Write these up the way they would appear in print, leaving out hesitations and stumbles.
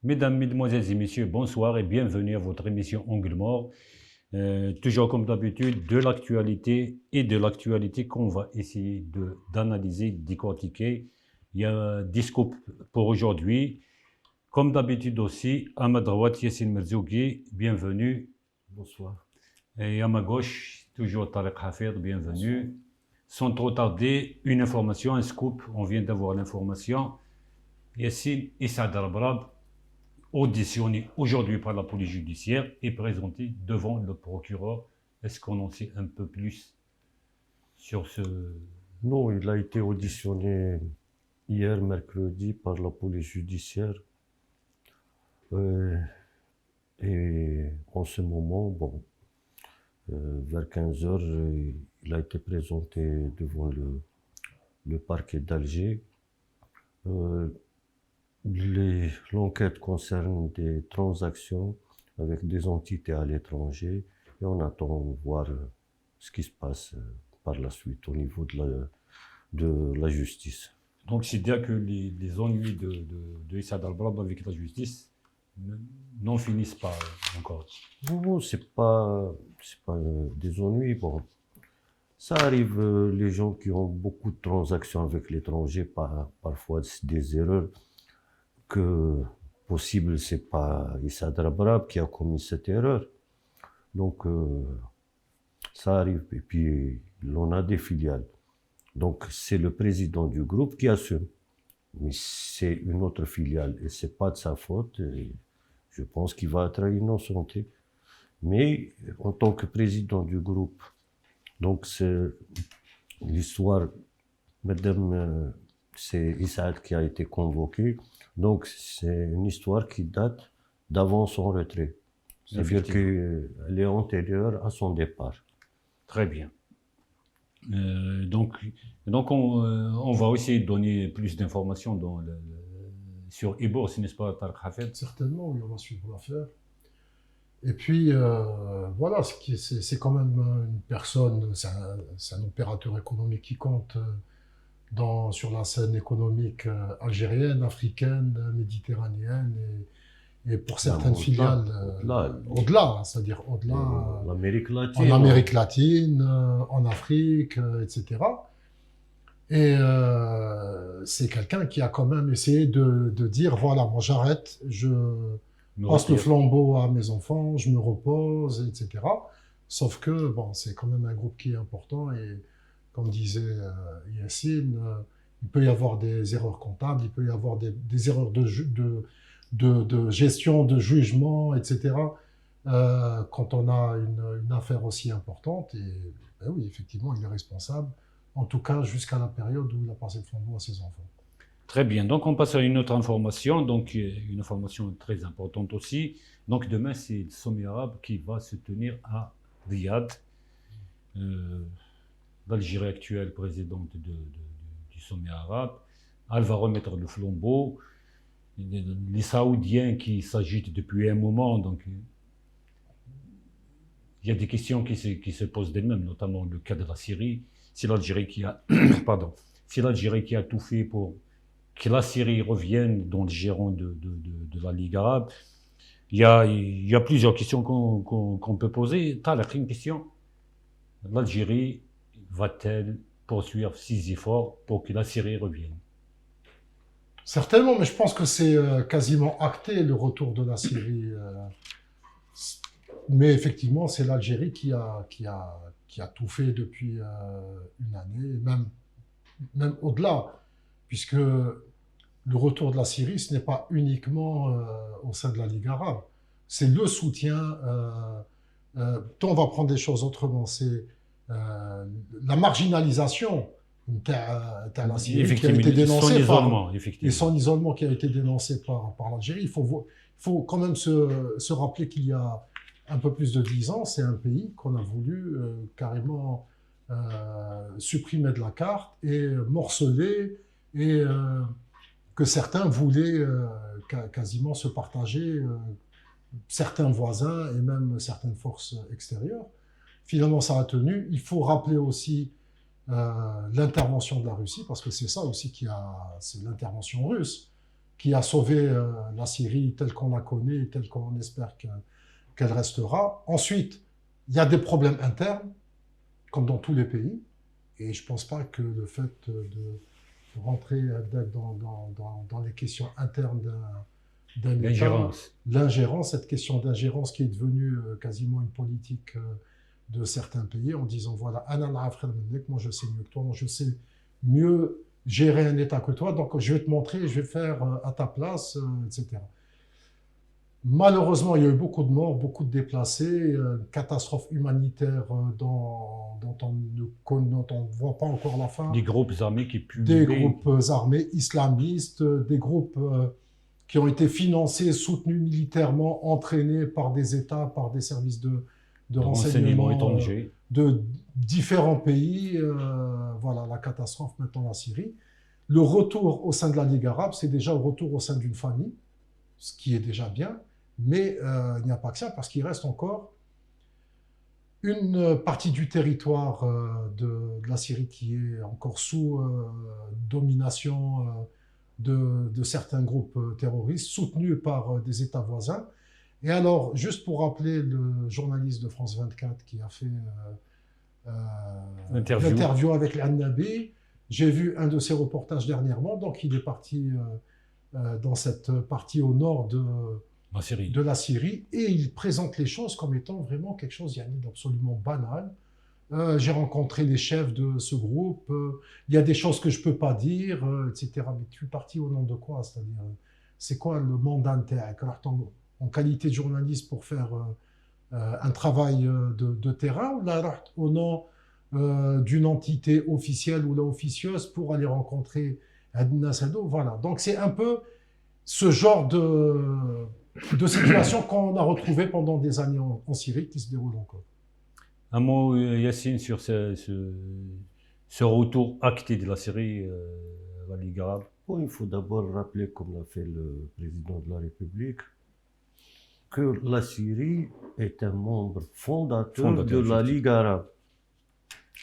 Mesdames, Mesdemoiselles et Messieurs, bonsoir et bienvenue à votre émission Angle Mort. Toujours comme d'habitude, de l'actualité et de l'actualité qu'on va essayer d'analyser, de décortiquer. Il y a 10 scoops pour aujourd'hui. Comme d'habitude aussi, à ma droite, Yassine Merzougui, bienvenue. Bonsoir. Et à ma gauche, toujours Tariq Hafir, bienvenue. Bonsoir. Sans trop tarder, une information, un scoop, on vient d'avoir l'information. Yassine Issa Darbrab, auditionné aujourd'hui par la police judiciaire et présenté devant le procureur. Est-ce qu'on en sait un peu plus sur ce... Non, il a été auditionné hier, mercredi, par la police judiciaire. Et en ce moment, vers 15 heures, il a été présenté devant le parquet d'Alger. L'enquête concerne des transactions avec des entités à l'étranger et on attend de voir ce qui se passe par la suite au niveau de la justice. Donc c'est-à-dire que les ennuis de Issa Darbrab avec la justice n'en finissent pas encore. Non, c'est pas des ennuis. Bon, ça arrive, les gens qui ont beaucoup de transactions avec l'étranger, parfois des erreurs que possible, c'est pas Issa Darbrab qui a commis cette erreur. Donc, ça arrive. Et puis, on a des filiales. Donc, c'est le président du groupe qui assume. Mais c'est une autre filiale et c'est pas de sa faute. Et je pense qu'il va être innocenté. Mais en tant que président du groupe, donc c'est l'histoire, madame, c'est Issaad qui a été convoqué. Donc c'est une histoire qui date d'avant son retrait. C'est-à-dire qu'elle est antérieure à son départ. Très bien. Donc on va essayer de donner plus d'informations sur Ibor, n'est-ce pas, Tariq Hafid? Certainement, oui, on va suivre l'affaire. Et puis, voilà, c'est quand même une personne, c'est un opérateur économique qui compte sur la scène économique algérienne, africaine, méditerranéenne et pour certaines filiales au-delà, c'est-à-dire au-delà en Amérique latine, en Afrique, etc. Et c'est quelqu'un qui a quand même essayé de dire, voilà, moi j'arrête, je passe le flambeau à mes enfants, je me repose, etc. Sauf que, bon, c'est quand même un groupe qui est important et comme disait Yassine, il peut y avoir des erreurs comptables, il peut y avoir des erreurs de gestion, de jugement, etc. Quand on a une affaire aussi importante. Et ben oui, effectivement, il est responsable, en tout cas jusqu'à la période où il a passé le flambeau à ses enfants. Très bien, donc on passe à une autre information, donc une information très importante aussi. Donc demain, c'est le sommet arabe qui va se tenir à Riyad. L'Algérie actuelle, présidente du sommet arabe, elle va remettre le flambeau. Les Saoudiens qui s'agitent depuis un moment, donc il y a des questions qui se posent d'elles-mêmes, notamment le cas de la Syrie. C'est l'Algérie qui a, c'est l'Algérie qui a tout fait pour que la Syrie revienne dans le giron de la Ligue arabe. Il y a plusieurs questions qu'on peut poser. Tariq, une question. L'Algérie va-t-elle poursuivre ses efforts pour que la Syrie revienne? Certainement, mais je pense que c'est quasiment acté le retour de la Syrie. Mais effectivement, c'est l'Algérie qui a tout fait depuis une année, même au-delà, puisque le retour de la Syrie, ce n'est pas uniquement au sein de la Ligue arabe. C'est le soutien. On va prendre les choses autrement. C'est la marginalisation de la Syrie qui a été dénoncée son isolement qui a été dénoncé par l'Algérie. Il faut quand même se rappeler qu'il y a un peu plus de 10 ans, c'est un pays qu'on a voulu carrément supprimer de la carte et morceler et que certains voulaient quasiment se partager, certains voisins et même certaines forces extérieures. Finalement, ça a tenu. Il faut rappeler aussi l'intervention de la Russie, parce que c'est ça aussi c'est l'intervention russe qui a sauvé la Syrie telle qu'on la connaît et telle qu'on espère qu'elle restera. Ensuite, il y a des problèmes internes, comme dans tous les pays, et je ne pense pas que le fait de rentrer dans les questions internes d'un État, l'ingérence, cette question d'ingérence qui est devenue quasiment une politique de certains pays, en disant voilà, moi je sais mieux que toi, moi je sais mieux gérer un État que toi, donc je vais te montrer, je vais faire à ta place, etc. Malheureusement, il y a eu beaucoup de morts, beaucoup de déplacés, une catastrophe humanitaire dont on ne voit pas encore la fin. Des groupes armés qui pullulent. Des groupes armés islamistes, des groupes qui ont été financés, soutenus militairement, entraînés par des États, par des services de renseignement étrangers de différents pays. Voilà, la catastrophe maintenant la Syrie. Le retour au sein de la Ligue arabe, c'est déjà le retour au sein d'une famille, ce qui est déjà bien, mais il n'y a pas que ça, parce qu'il reste encore une partie du territoire de la Syrie qui est encore sous domination de certains groupes terroristes, soutenus par des États voisins. Et alors, juste pour rappeler le journaliste de France 24 qui a fait l'interview avec l'Annabi, j'ai vu un de ses reportages dernièrement, donc il est parti dans cette partie au nord de la Syrie, et il présente les choses comme étant vraiment quelque chose d'absolument banal. J'ai rencontré les chefs de ce groupe, il y a des choses que je ne peux pas dire, etc. Mais tu es parti au nom de quoi? C'est-à-dire, c'est quoi le mandat en qualité de journaliste pour faire un travail de terrain, ou là, au nom d'une entité officielle ou là officieuse pour aller rencontrer Adnan Sado? Voilà. Donc c'est un peu ce genre de situation qu'on a retrouvé pendant des années en Syrie qui se déroule encore. Un mot, Yacine, sur ce retour acté de la Syrie à la Ligue arabe. Bon, il faut d'abord rappeler, comme l'a fait le président de la République, que la Syrie est un membre fondateur de la Ligue arabe.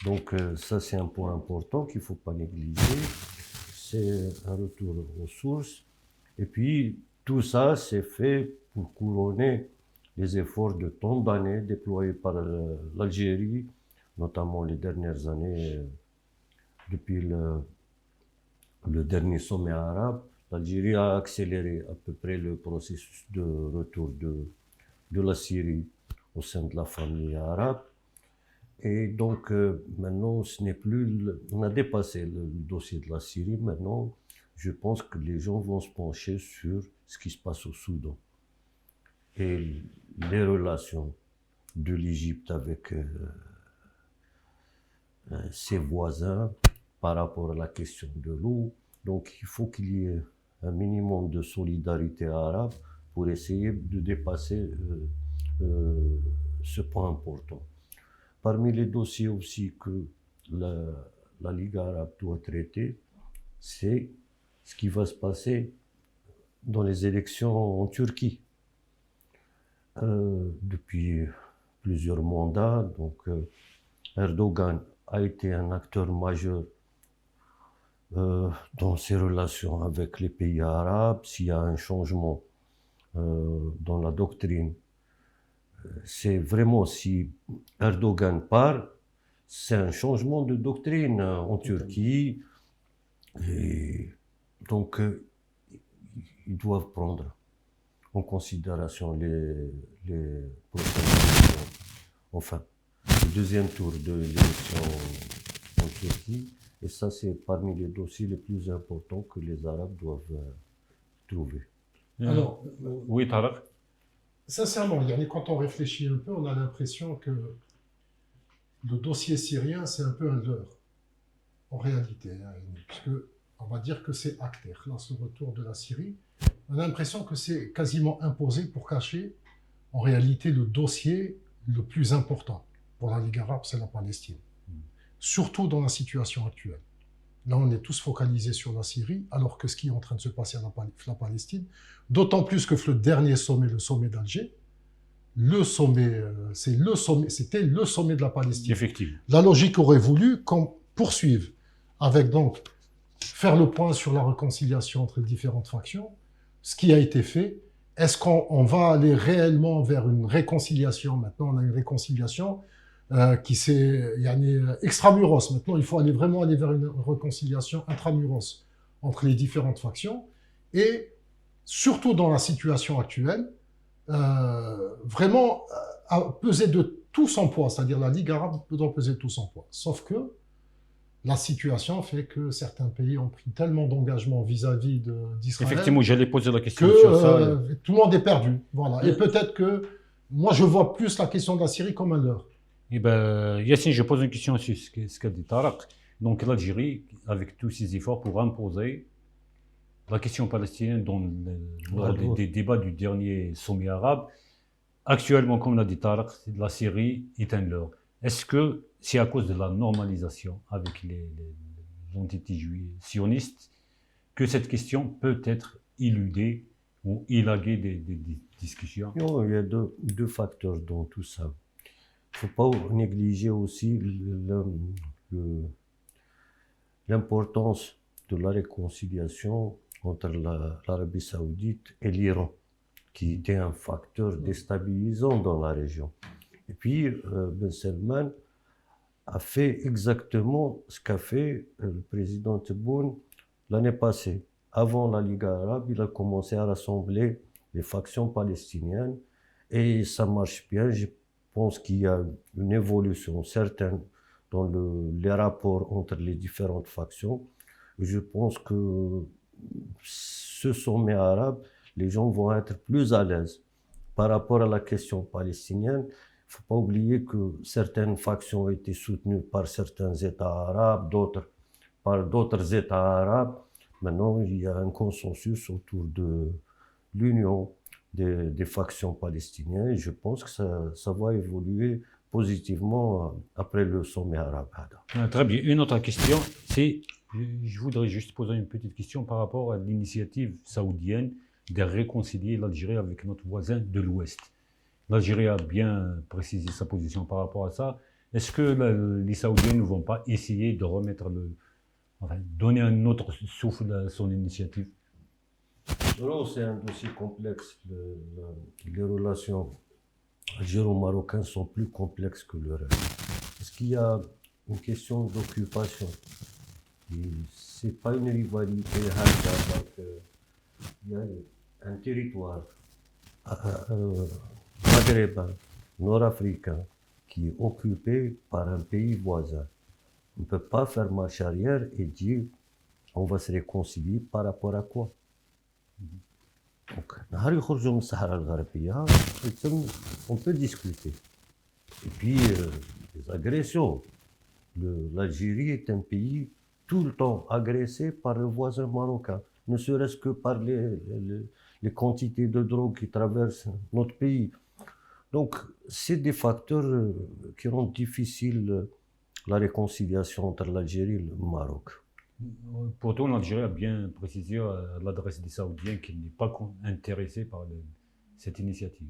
Donc ça, c'est un point important qu'il ne faut pas négliger. C'est un retour aux sources. Et puis, tout ça, c'est fait pour couronner les efforts de tant d'années déployés par l'Algérie, notamment les dernières années, depuis le dernier sommet arabe. L'Algérie a accéléré à peu près le processus de retour de la Syrie au sein de la famille arabe. Et donc maintenant, ce n'est plus, on a dépassé le dossier de la Syrie. Maintenant, je pense que les gens vont se pencher sur ce qui se passe au Soudan et les relations de l'Égypte avec ses voisins par rapport à la question de l'eau. Donc il faut qu'il y ait un minimum de solidarité arabe pour essayer de dépasser ce point important. Parmi les dossiers aussi que la Ligue arabe doit traiter, c'est ce qui va se passer dans les élections en Turquie. Depuis plusieurs mandats, donc Erdogan a été un acteur majeur dans ses relations avec les pays arabes. S'il y a un changement dans la doctrine, c'est vraiment, si Erdogan part, c'est un changement de doctrine en Turquie. Et donc, ils doivent prendre en considération les prochaines. Enfin, le deuxième tour de l'élection en Turquie. Et ça, c'est parmi les dossiers les plus importants que les Arabes doivent trouver. Alors, oui, Tarek. Sincèrement, quand on réfléchit un peu, on a l'impression que le dossier syrien, c'est un peu un leurre, en réalité. Puisque on va dire que c'est acté. Là, ce retour de la Syrie, on a l'impression que c'est quasiment imposé pour cacher, en réalité, le dossier le plus important pour la Ligue arabe, c'est la Palestine. Surtout dans la situation actuelle. Là, on est tous focalisés sur la Syrie, alors que ce qui est en train de se passer à la Palestine, d'autant plus que le dernier sommet, le sommet d'Alger, c'était le sommet de la Palestine. Effectivement. La logique aurait voulu qu'on poursuive avec donc faire le point sur la réconciliation entre les différentes factions, ce qui a été fait. Est-ce qu'on va aller réellement vers une réconciliation? Maintenant, on a une réconciliation qui s'est extramuros. Maintenant, il faut vraiment aller vers une réconciliation intramuros entre les différentes factions. Et surtout dans la situation actuelle, vraiment à peser de tout son poids, c'est-à-dire la Ligue arabe doit peser de tout son poids. Sauf que la situation fait que certains pays ont pris tellement d'engagements vis-à-vis d'Israël Effectivement, j'allais poser la question que sur ça. tout le monde est perdu. Voilà. Et peut-être que moi, je vois plus la question de la Syrie comme un leurre. Eh ben, Yassine, je pose une question sur ce qu'a dit Tarek. Donc l'Algérie, avec tous ses efforts pour imposer la question palestinienne lors des débats du dernier sommet arabe, actuellement, comme l'a dit Tarek, la Syrie est un leurre. Est-ce que c'est à cause de la normalisation avec l'entité sionistes que cette question peut être éludée ou élaguée des discussions? Non, il y a deux facteurs dans tout ça. Il ne faut pas négliger aussi l'importance de la réconciliation entre l'Arabie saoudite et l'Iran, qui était un facteur déstabilisant dans la région. Et puis, Ben Salman a fait exactement ce qu'a fait le président Tebboune l'année passée. Avant la Ligue arabe, il a commencé à rassembler les factions palestiniennes et ça marche bien. Je pense qu'il y a une évolution certaine dans les rapports entre les différentes factions. Je pense que ce sommet arabe, les gens vont être plus à l'aise par rapport à la question palestinienne. Il ne faut pas oublier que certaines factions ont été soutenues par certains États arabes, d'autres par d'autres États arabes. Maintenant, il y a un consensus autour de l'union des factions palestiniennes. Et je pense que ça va évoluer positivement après le sommet arabe. Très bien. Une autre question, c'est, je voudrais juste poser une petite question par rapport à l'initiative saoudienne de réconcilier l'Algérie avec notre voisin de l'Ouest. L'Algérie a bien précisé sa position par rapport à ça. Est-ce que les Saoudiens ne vont pas essayer de remettre donner un autre souffle à son initiative? Non, c'est un dossier complexe. Les relations algéro-marocaines sont plus complexes que le reste. Parce qu'il y a une question d'occupation. Ce n'est pas une rivalité hasard. Il y a un territoire maghrébin, nord-africain, qui est occupé par un pays voisin. On ne peut pas faire marche arrière et dire on va se réconcilier par rapport à quoi? Donc, on peut discuter. Et puis, les agressions. L'Algérie est un pays tout le temps agressé par le voisin marocain, ne serait-ce que par les quantités de drogue qui traversent notre pays. Donc, c'est des facteurs qui rendent difficile la réconciliation entre l'Algérie et le Maroc. Pourtant, l'Algérie a bien précisé à l'adresse des Saoudiens qu'il n'est pas intéressé par cette initiative.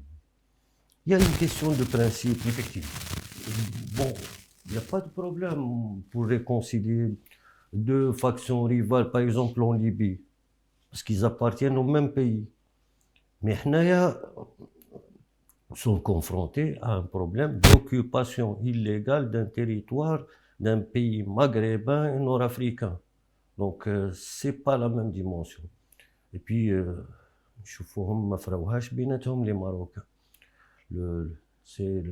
Il y a une question de principe. Effectivement. Bon, il n'y a pas de problème pour réconcilier deux factions rivales, par exemple en Libye, parce qu'ils appartiennent au même pays. Mais nous sommes confrontés à un problème d'occupation illégale d'un territoire d'un pays maghrébin et nord-africain. Donc, ce n'est pas la même dimension. Et puis, نشوفوهم ما فراوهاش بيناتهم les Marocains. C'est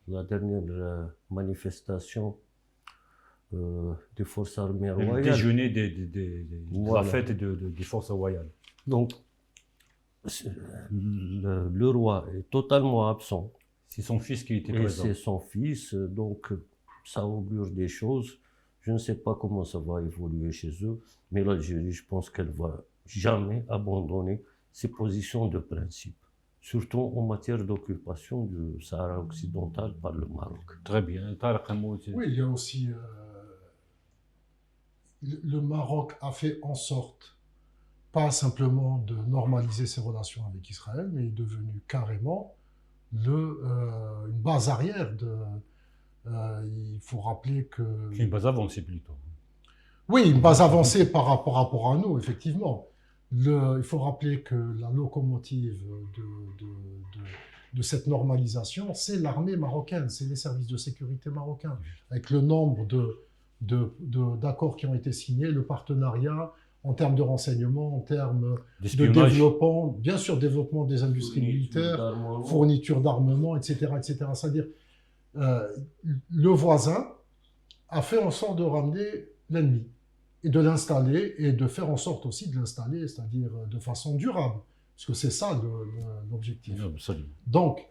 la dernière manifestation des forces armées royales. Le déjeuner de la fête des forces royales. Donc, le roi est totalement absent. C'est son fils qui était présent. Et c'est son fils, donc ça augure des choses. Je ne sais pas comment ça va évoluer chez eux, mais l'Algérie, je pense qu'elle ne va jamais abandonner ses positions de principe, surtout en matière d'occupation du Sahara occidental par le Maroc. Très bien. Oui, il y a aussi... le Maroc a fait en sorte, pas simplement de normaliser ses relations avec Israël, mais est devenu carrément une base arrière il faut rappeler que... Une base avancée plutôt. Oui, une base avancée par rapport à nous, effectivement. Il faut rappeler que la locomotive de cette normalisation, c'est l'armée marocaine, c'est les services de sécurité marocains, avec le nombre d'accords qui ont été signés, le partenariat en termes de renseignement, en termes de développement, bien sûr, développement des industries militaires, fourniture d'armement, etc., etc. C'est-à-dire, le voisin a fait en sorte de ramener l'ennemi et de l'installer et de faire en sorte aussi de l'installer, c'est-à-dire de façon durable, parce que c'est ça l'objectif. Absolument. Donc,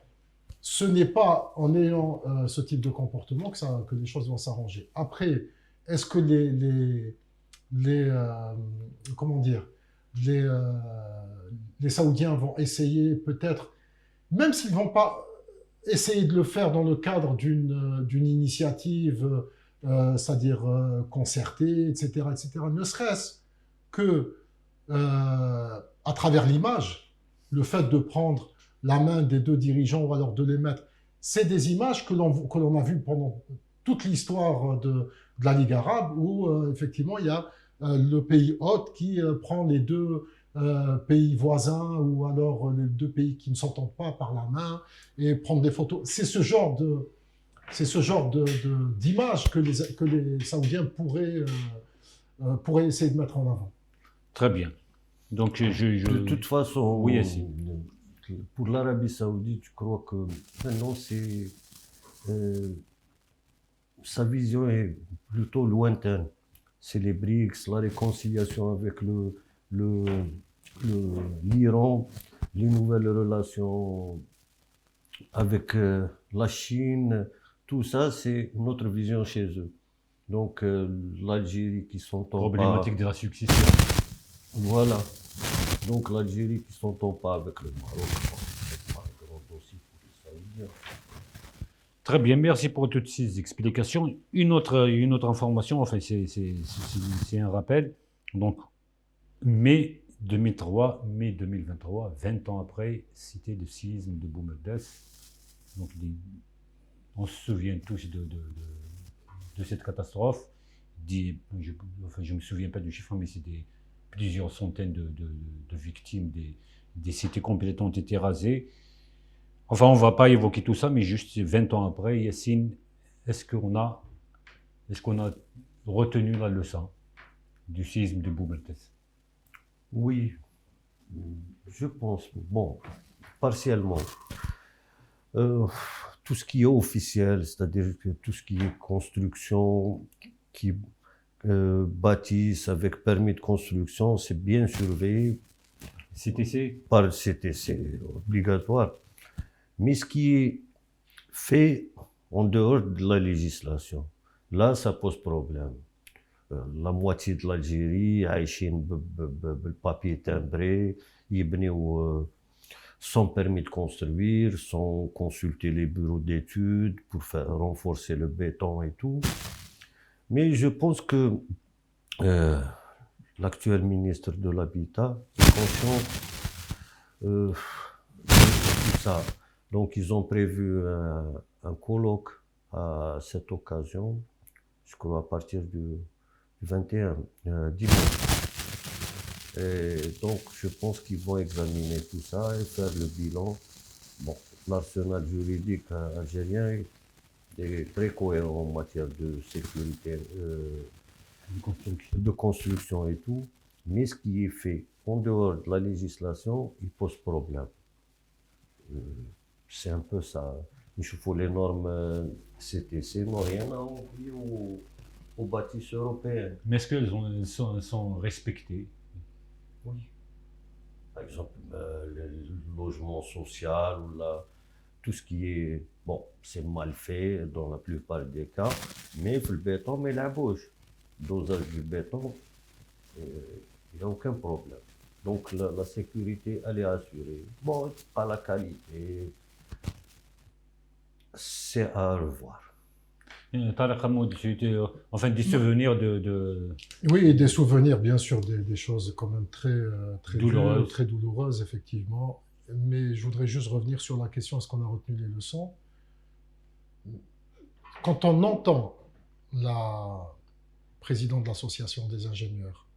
ce n'est pas en ayant ce type de comportement que les choses vont s'arranger. Après, est-ce que comment dire, les Saoudiens vont essayer peut-être, même s'ils ne vont pas essayer de le faire dans le cadre d'une initiative, c'est-à-dire concertée, etc., ne serait-ce que à travers l'image, le fait de prendre la main des deux dirigeants ou alors de les mettre, c'est des images que l'on a vues pendant toute l'histoire de la Ligue arabe, où effectivement il y a le pays hôte qui prend les deux pays voisins ou alors les deux pays qui ne s'entendent pas par la main et prendre des photos. C'est ce genre d'image que les Saoudiens pourraient essayer de mettre en avant. Très bien. Donc, De toute façon, oui, Yassine. Pour l'Arabie Saoudite, je crois que maintenant, sa vision est plutôt lointaine. C'est les BRICS, la réconciliation avec l'Iran, les nouvelles relations avec la Chine, tout ça, c'est notre vision chez eux. Donc, l'Algérie qui s'entend pas... Problématique de la succession. Voilà. Donc, l'Algérie qui s'entend pas avec le Maroc, c'est pas un grand dossier pour les Saoudiens. Très bien, merci pour toutes ces explications. Une autre information, enfin, c'est un rappel. Donc, mai 2023, 20 ans après, cité de séisme de Bou Meknès. Donc, on se souvient tous de cette catastrophe. Je ne me souviens pas du chiffre, mais c'était plusieurs centaines de victimes, des cités complètes ont été rasées. Enfin, on ne va pas évoquer tout ça, mais juste 20 ans après, Yassine, est-ce qu'on a retenu la leçon du séisme de Bou Meknès? Oui, je pense, bon, partiellement. Tout ce qui est officiel, c'est-à-dire que tout ce qui est construction, qui bâtissent avec permis de construction, c'est bien surveillé. CTC? Par CTC, obligatoire. Mais ce qui est fait en dehors de la législation, là, ça pose problème. La moitié de l'Algérie, Aïchine, le papier timbré, Ibnéo, sans permis de construire, sans consulter les bureaux d'études pour renforcer le béton et tout. Mais je pense que l'actuel ministre de l'Habitat est conscient de tout ça. Donc, ils ont prévu un colloque à cette occasion, je crois à partir du 21 dimanche. Et donc, je pense qu'ils vont examiner tout ça et faire le bilan. Bon, l'arsenal juridique algérien est très cohérent en matière de sécurité, de construction et tout. Mais ce qui est fait en dehors de la législation, il pose problème. C'est un peu ça. Il faut les normes CTC n'ont rien à envier aux bâtisses européennes. Mais est-ce qu'elles sont respectées? Oui. Par exemple, le logement social, ou tout ce qui est... Bon, c'est mal fait dans la plupart des cas, mais le béton met la bouche. Dosage du béton, il n'y a aucun problème. Donc la sécurité, elle est assurée. Bon, pas la qualité, c'est à revoir. Tarek Hamoud, enfin des souvenirs de... Oui, des souvenirs, bien sûr, des choses quand même très douloureuses. dures, très douloureuses, effectivement. Mais je voudrais juste revenir sur la question, est-ce qu'on a retenu les leçons? Quand on entend la présidente de l'association des ingénieurs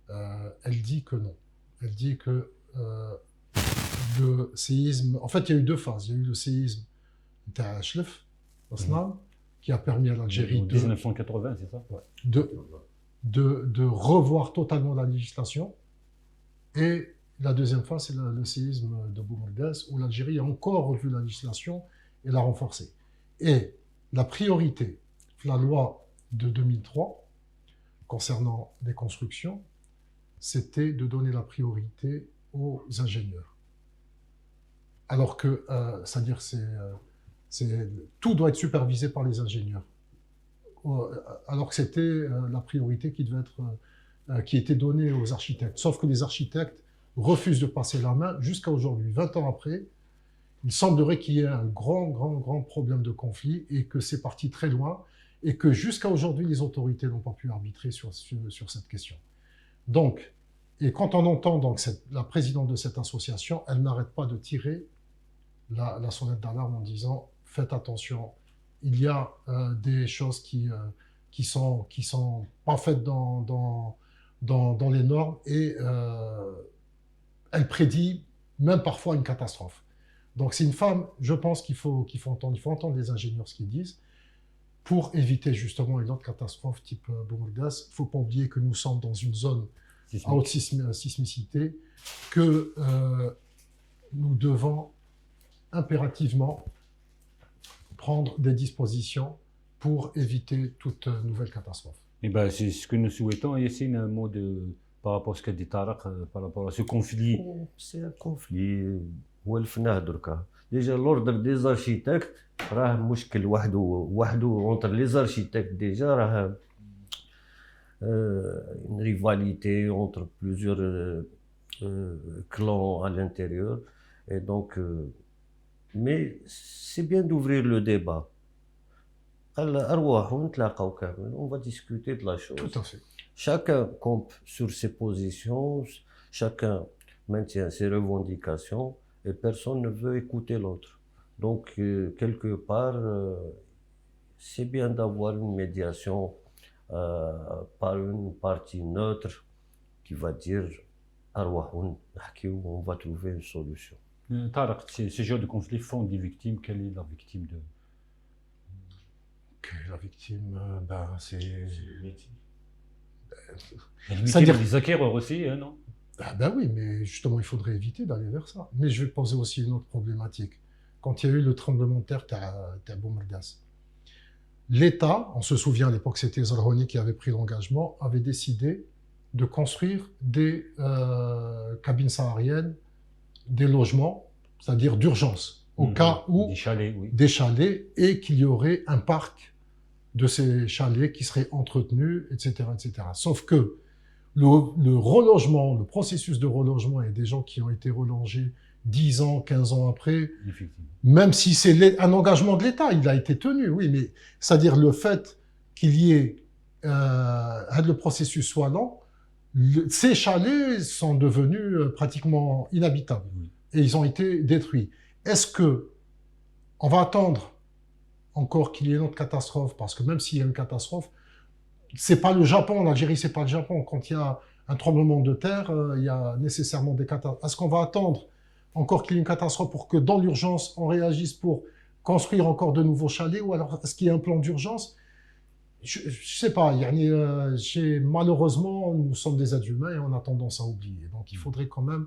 elle dit que non. Elle dit que le séisme... En fait, il y a eu deux phases. Il y a eu le séisme Ta'ashlef, qui a permis à l'Algérie En 1980, c'est ça? de revoir totalement la législation. Et la deuxième phase, c'est le séisme de Boumerdès, où l'Algérie a encore revu la législation et l'a renforcée. Et la priorité, la loi de 2003, concernant les constructions, c'était de donner la priorité aux ingénieurs. Alors que, c'est-à-dire, tout doit être supervisé par les ingénieurs. Alors que c'était la priorité qui était donnée aux architectes. Sauf que les architectes refusent de passer la main jusqu'à aujourd'hui. 20 ans après, il semblerait qu'il y ait un grand problème de conflit et que c'est parti très loin et que jusqu'à aujourd'hui, les autorités n'ont pas pu arbitrer sur cette question. Donc, et quand on entend donc la présidente de cette association, elle n'arrête pas de tirer la sonnette d'alarme en disant « Faites attention, il y a des choses qui sont pas faites dans les normes et elle prédit même parfois une catastrophe. » Donc c'est une femme, je pense qu'il faut entendre les ingénieurs ce qu'ils disent pour éviter justement une autre catastrophe type Boumerdès. Il ne faut pas oublier que nous sommes dans une zone à haute sismicité, que nous devons impérativement prendre des dispositions pour éviter toute nouvelle catastrophe. Et ben, c'est ce que nous souhaitons. Yassine, un mot par rapport à ce qu'a dit Tarek, par rapport à ce conflit. C'est un conflit. Déjà, l'ordre des architectes, راه مشكل وحده entre les architectes déjà, راه une rivalité entre plusieurs clans à l'intérieur. Et donc, mais c'est bien d'ouvrir le débat. On va discuter de la chose. Tout à fait. Chacun campe sur ses positions, chacun maintient ses revendications et personne ne veut écouter l'autre. Donc, quelque part, c'est bien d'avoir une médiation par une partie neutre qui va dire on va trouver une solution. Tarek, ces genres de conflits font des victimes. Quelle est la victime de... La victime, c'est... C'est-à-dire les acquéreurs aussi, hein, non? Oui, mais justement, il faudrait éviter d'aller vers ça. Mais je vais poser aussi une autre problématique. Quand il y a eu le tremblement de terre à Boumerdès, l'État, on se souvient à l'époque, c'était Zalhoni qui avait pris l'engagement, avait décidé de construire des cabines sahariennes, des logements, c'est-à-dire d'urgence, au cas où des chalets, et qu'il y aurait un parc de ces chalets qui seraient entretenus, etc., etc. Sauf que le relogement, le processus de relogement, et des gens qui ont été relogés 10 ans, 15 ans après, même si c'est un engagement de l'État, il a été tenu, oui, mais c'est-à-dire le fait qu'il y ait le processus soit lent, ces chalets sont devenus pratiquement inhabitables et ils ont été détruits. Est-ce que on va attendre encore qu'il y ait une autre catastrophe, parce que même s'il y a une catastrophe, c'est pas le Japon, l'Algérie, c'est pas le Japon. Quand il y a un tremblement de terre, il y a nécessairement des catastrophes. Est-ce qu'on va attendre encore qu'il y ait une catastrophe pour que dans l'urgence, on réagisse pour construire encore de nouveaux chalets, ou alors est-ce qu'il y a un plan d'urgence? Je sais pas, malheureusement, nous sommes des êtres humains et on a tendance à oublier. Donc il faudrait quand même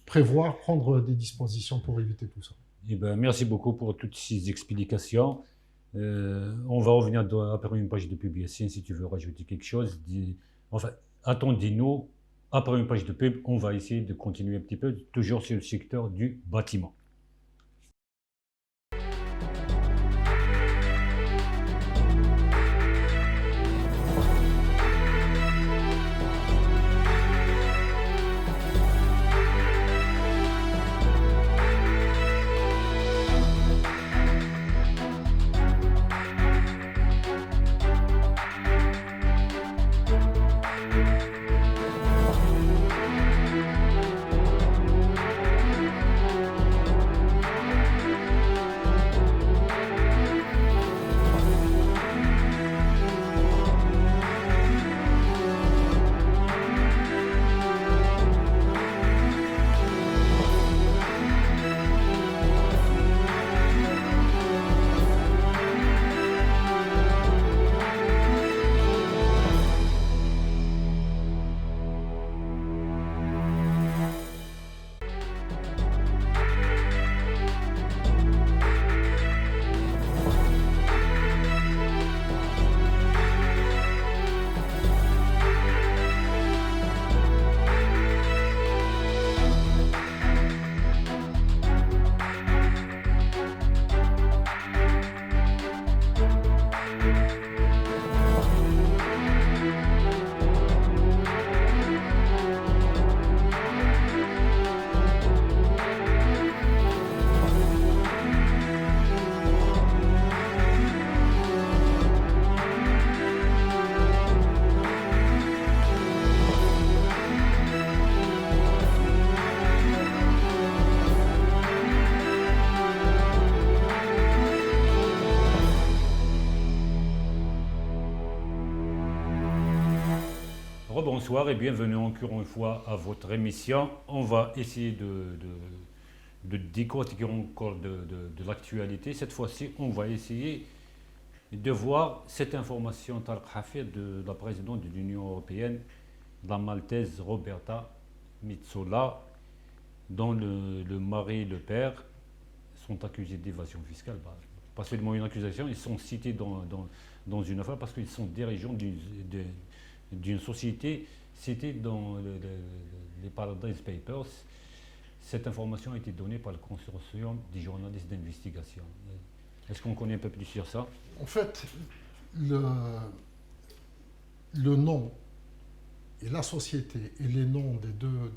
prévoir, prendre des dispositions pour éviter tout ça. Eh ben, merci beaucoup pour toutes ces explications. On va revenir après une page de pub, Yassine, si tu veux rajouter quelque chose. Enfin, attendez-nous, après une page de pub, on va essayer de continuer un petit peu, toujours sur le secteur du bâtiment. bonsoir et bienvenue encore une fois à votre émission. On va essayer de décortiquer encore de l'actualité. Cette fois-ci, on va essayer de voir cette information de la présidente de l'Union européenne, la Maltaise Roberta Metsola, dont le mari et le père sont accusés d'évasion fiscale. Pas seulement une accusation, ils sont cités dans une affaire parce qu'ils sont dirigeants d'une société citée dans les Paradise Papers. Cette information a été donnée par le consortium des journalistes d'investigation. Est-ce qu'on connaît un peu plus sur ça? En fait, le nom et la société et les noms des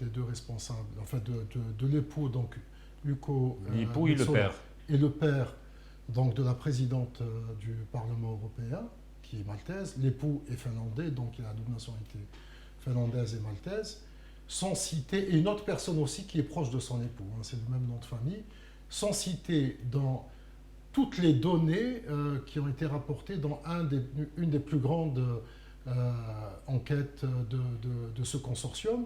deux responsables, enfin de l'époux, donc Uko l'époux et le père. Et le père donc, de la présidente du Parlement européen, qui est maltaise. L'époux est finlandais, donc il a la double nationalité finlandaise et maltaise. Sont cités, et une autre personne aussi qui est proche de son époux, hein, c'est le même nom de famille, sont cités dans toutes les données qui ont été rapportées dans une des plus grandes enquêtes de ce consortium,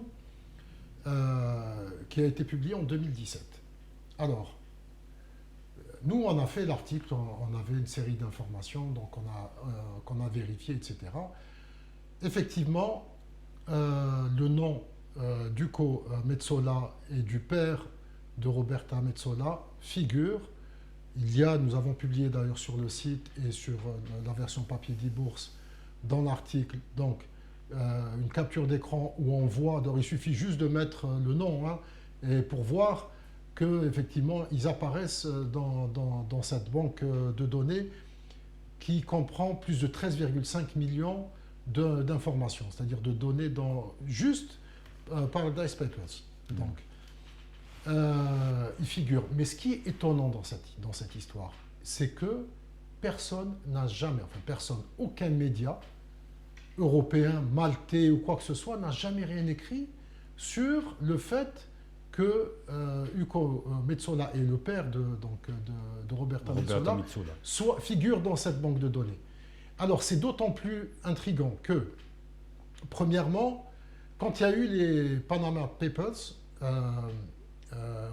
qui a été publiée en 2017. Alors, nous, on a fait l'article, on avait une série d'informations, donc qu'on a vérifié, etc. Effectivement, le nom d'Uko Metsola et du père de Roberta Metsola figure. Nous avons publié d'ailleurs sur le site et sur la version papier d'e-bourse, dans l'article, donc une capture d'écran où on voit, il suffit juste de mettre le nom, hein, et pour voir qu'effectivement, ils apparaissent dans cette banque de données qui comprend plus de 13,5 millions d'informations, c'est-à-dire de données dans juste Paradise Papers. Donc, il figure. Mais ce qui est étonnant dans cette histoire, c'est que personne n'a jamais, aucun média européen, maltais ou quoi que ce soit, n'a jamais rien écrit sur le fait que Uko Metsola et le père de Roberta Metsola figurent dans cette banque de données. Alors c'est d'autant plus intriguant que, premièrement, quand il y a eu les Panama Papers,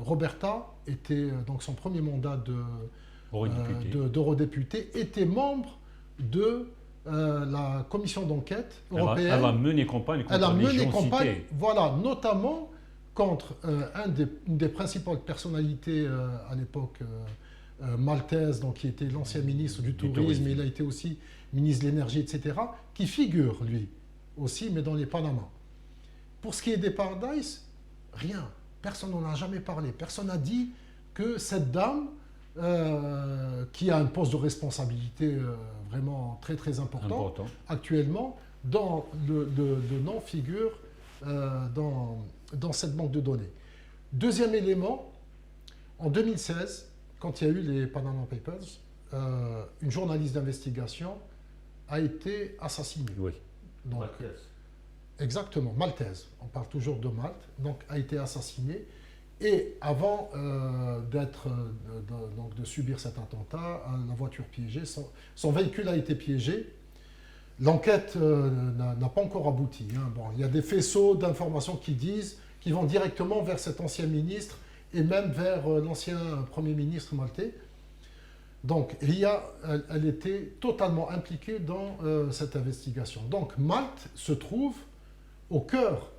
Roberta était, donc son premier mandat d'eurodéputé, était membre de la commission d'enquête européenne. Elle a mené campagne contre les gens cités. Voilà, notamment contre une des principales personnalités à l'époque maltaise, donc qui était l'ancien ministre du tourisme, il a été aussi ministre de l'énergie, etc., qui figure, lui, aussi, mais dans les Panama. Pour ce qui est des Paradise, rien. Personne n'en a jamais parlé. Personne n'a dit que cette dame, qui a un poste de responsabilité vraiment très très important, actuellement, dans le nom figure dans cette banque de données. Deuxième élément, en 2016, quand il y a eu les Panama Papers, une journaliste d'investigation a été assassinée. Oui. Donc, maltaise. Exactement, maltaise. On parle toujours de Malte. Donc, a été assassinée. Et avant de subir cet attentat, la voiture piégée, son véhicule a été piégé. L'enquête n'a pas encore abouti. Hein. Bon, il y a des faisceaux d'informations qui vont directement vers cet ancien ministre et même vers l'ancien Premier ministre maltais. Donc, elle était totalement impliquée dans cette investigation. Donc, Malte se trouve au cœur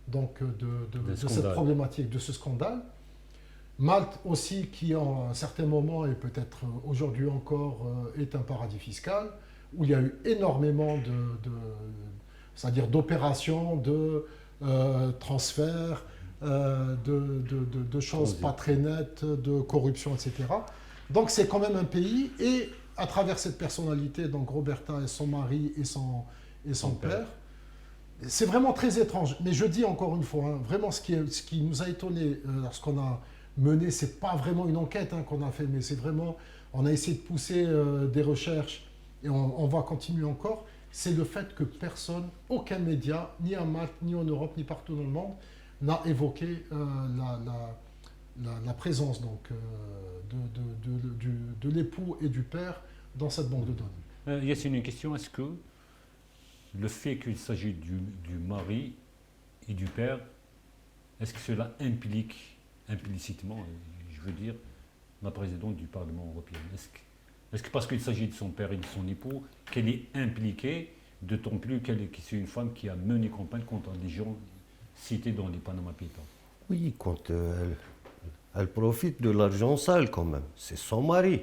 donc, de cette problématique, de ce scandale. Malte aussi, qui en un certain moment, et peut-être aujourd'hui encore, est un paradis fiscal, où il y a eu énormément c'est-à-dire d'opérations, de transferts, de choses pas très nettes, de corruption, etc. Donc c'est quand même un pays, et à travers cette personnalité, donc Roberta et son mari et son père, c'est vraiment très étrange. Mais je dis encore une fois, hein, vraiment ce qui nous a étonnés lorsqu'on a mené, c'est pas vraiment une enquête qu'on a fait, mais c'est vraiment, on a essayé de pousser des recherches, et on va continuer encore, c'est le fait que personne, aucun média, ni à Malte, ni en Europe, ni partout dans le monde, n'a évoqué la présence donc, de l'époux et du père dans cette banque de données. Yassine, une question, est-ce que le fait qu'il s'agit du mari et du père, est-ce que cela implique implicitement, je veux dire, la présidente du Parlement européen? Est-ce que parce qu'il s'agit de son père et de son époux, qu'elle est impliquée, d'autant plus que c'est une femme qui a mené campagne contre les gens cités dans les Panama Papers? Oui, quand elle profite de l'argent sale quand même. C'est son mari.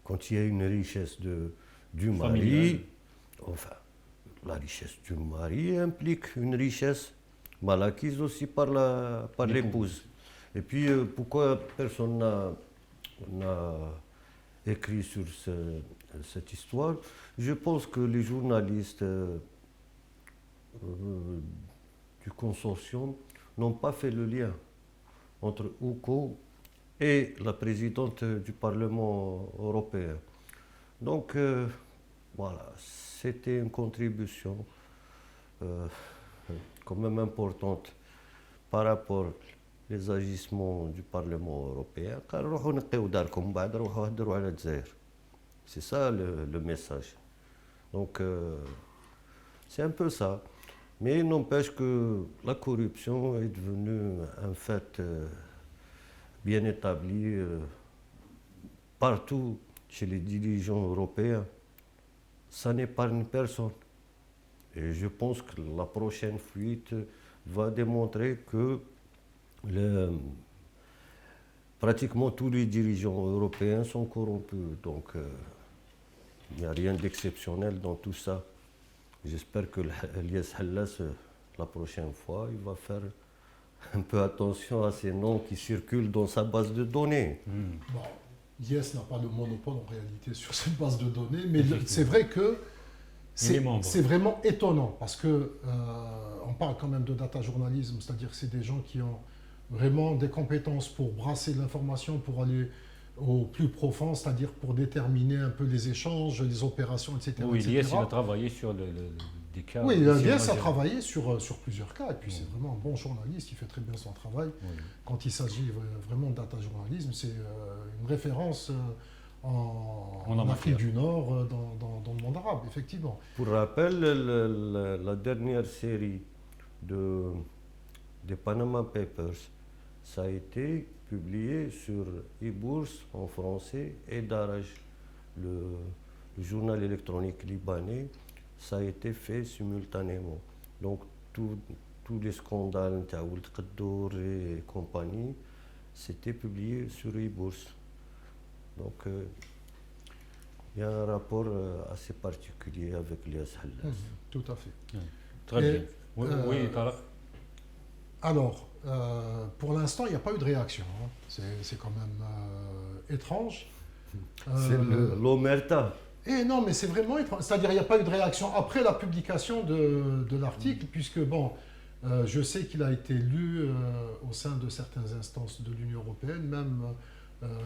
Quand il y a une richesse du mari, Familiale. enfin, la richesse du mari implique une richesse mal acquise aussi par l'épouse. Et puis, pourquoi personne n'a écrit sur cette histoire? Je pense que les journalistes du consortium n'ont pas fait le lien entre UCO et la présidente du Parlement européen. Donc, voilà, c'était une contribution quand même importante par rapport aux agissements du Parlement européen. C'est ça le message. Donc, c'est un peu ça. Mais il n'empêche que la corruption est devenue un fait bien établi partout chez les dirigeants européens. Ça n'épargne personne. Et je pense que la prochaine fuite va démontrer que pratiquement tous les dirigeants européens sont corrompus. Donc, il n'y a rien d'exceptionnel dans tout ça. J'espère que Elias Hallas, la prochaine fois, il va faire un peu attention à ces noms qui circulent dans sa base de données. Bon, Yes n'a pas le monopole en réalité sur cette base de données, mais c'est vrai que c'est vraiment étonnant parce que on parle quand même de data journalisme, c'est-à-dire que c'est des gens qui ont vraiment des compétences pour brasser l'information, pour aller au plus profond, c'est-à-dire pour déterminer un peu les échanges, les opérations, etc. Oui, etc. Elias, il a travaillé sur des cas. Oui, Elias a travaillé sur plusieurs cas, et puis c'est vraiment un bon journaliste, il fait très bien son travail. Oui. Quand il s'agit vraiment de data journalisme, c'est une référence en Afrique du Nord, dans le monde arabe, effectivement. Pour rappel, la dernière série des Panama Papers, ça a été publié sur e-Bourse en français et Daraj, le journal électronique libanais. Ça a été fait simultanément. Donc tous les scandales, Taoult Qaddour et compagnie, c'était publié sur e-Bourse. Donc il y a un rapport assez particulier avec Elias Hallas. Tout à fait. Très bien. Oui, Tara. Alors, pour l'instant, il n'y a pas eu de réaction. Hein. C'est quand même étrange. C'est l'omerta. Et non, mais c'est vraiment étrange. C'est-à-dire qu'il n'y a pas eu de réaction après la publication de l'article, puisque, bon, je sais qu'il a été lu au sein de certaines instances de l'Union européenne, même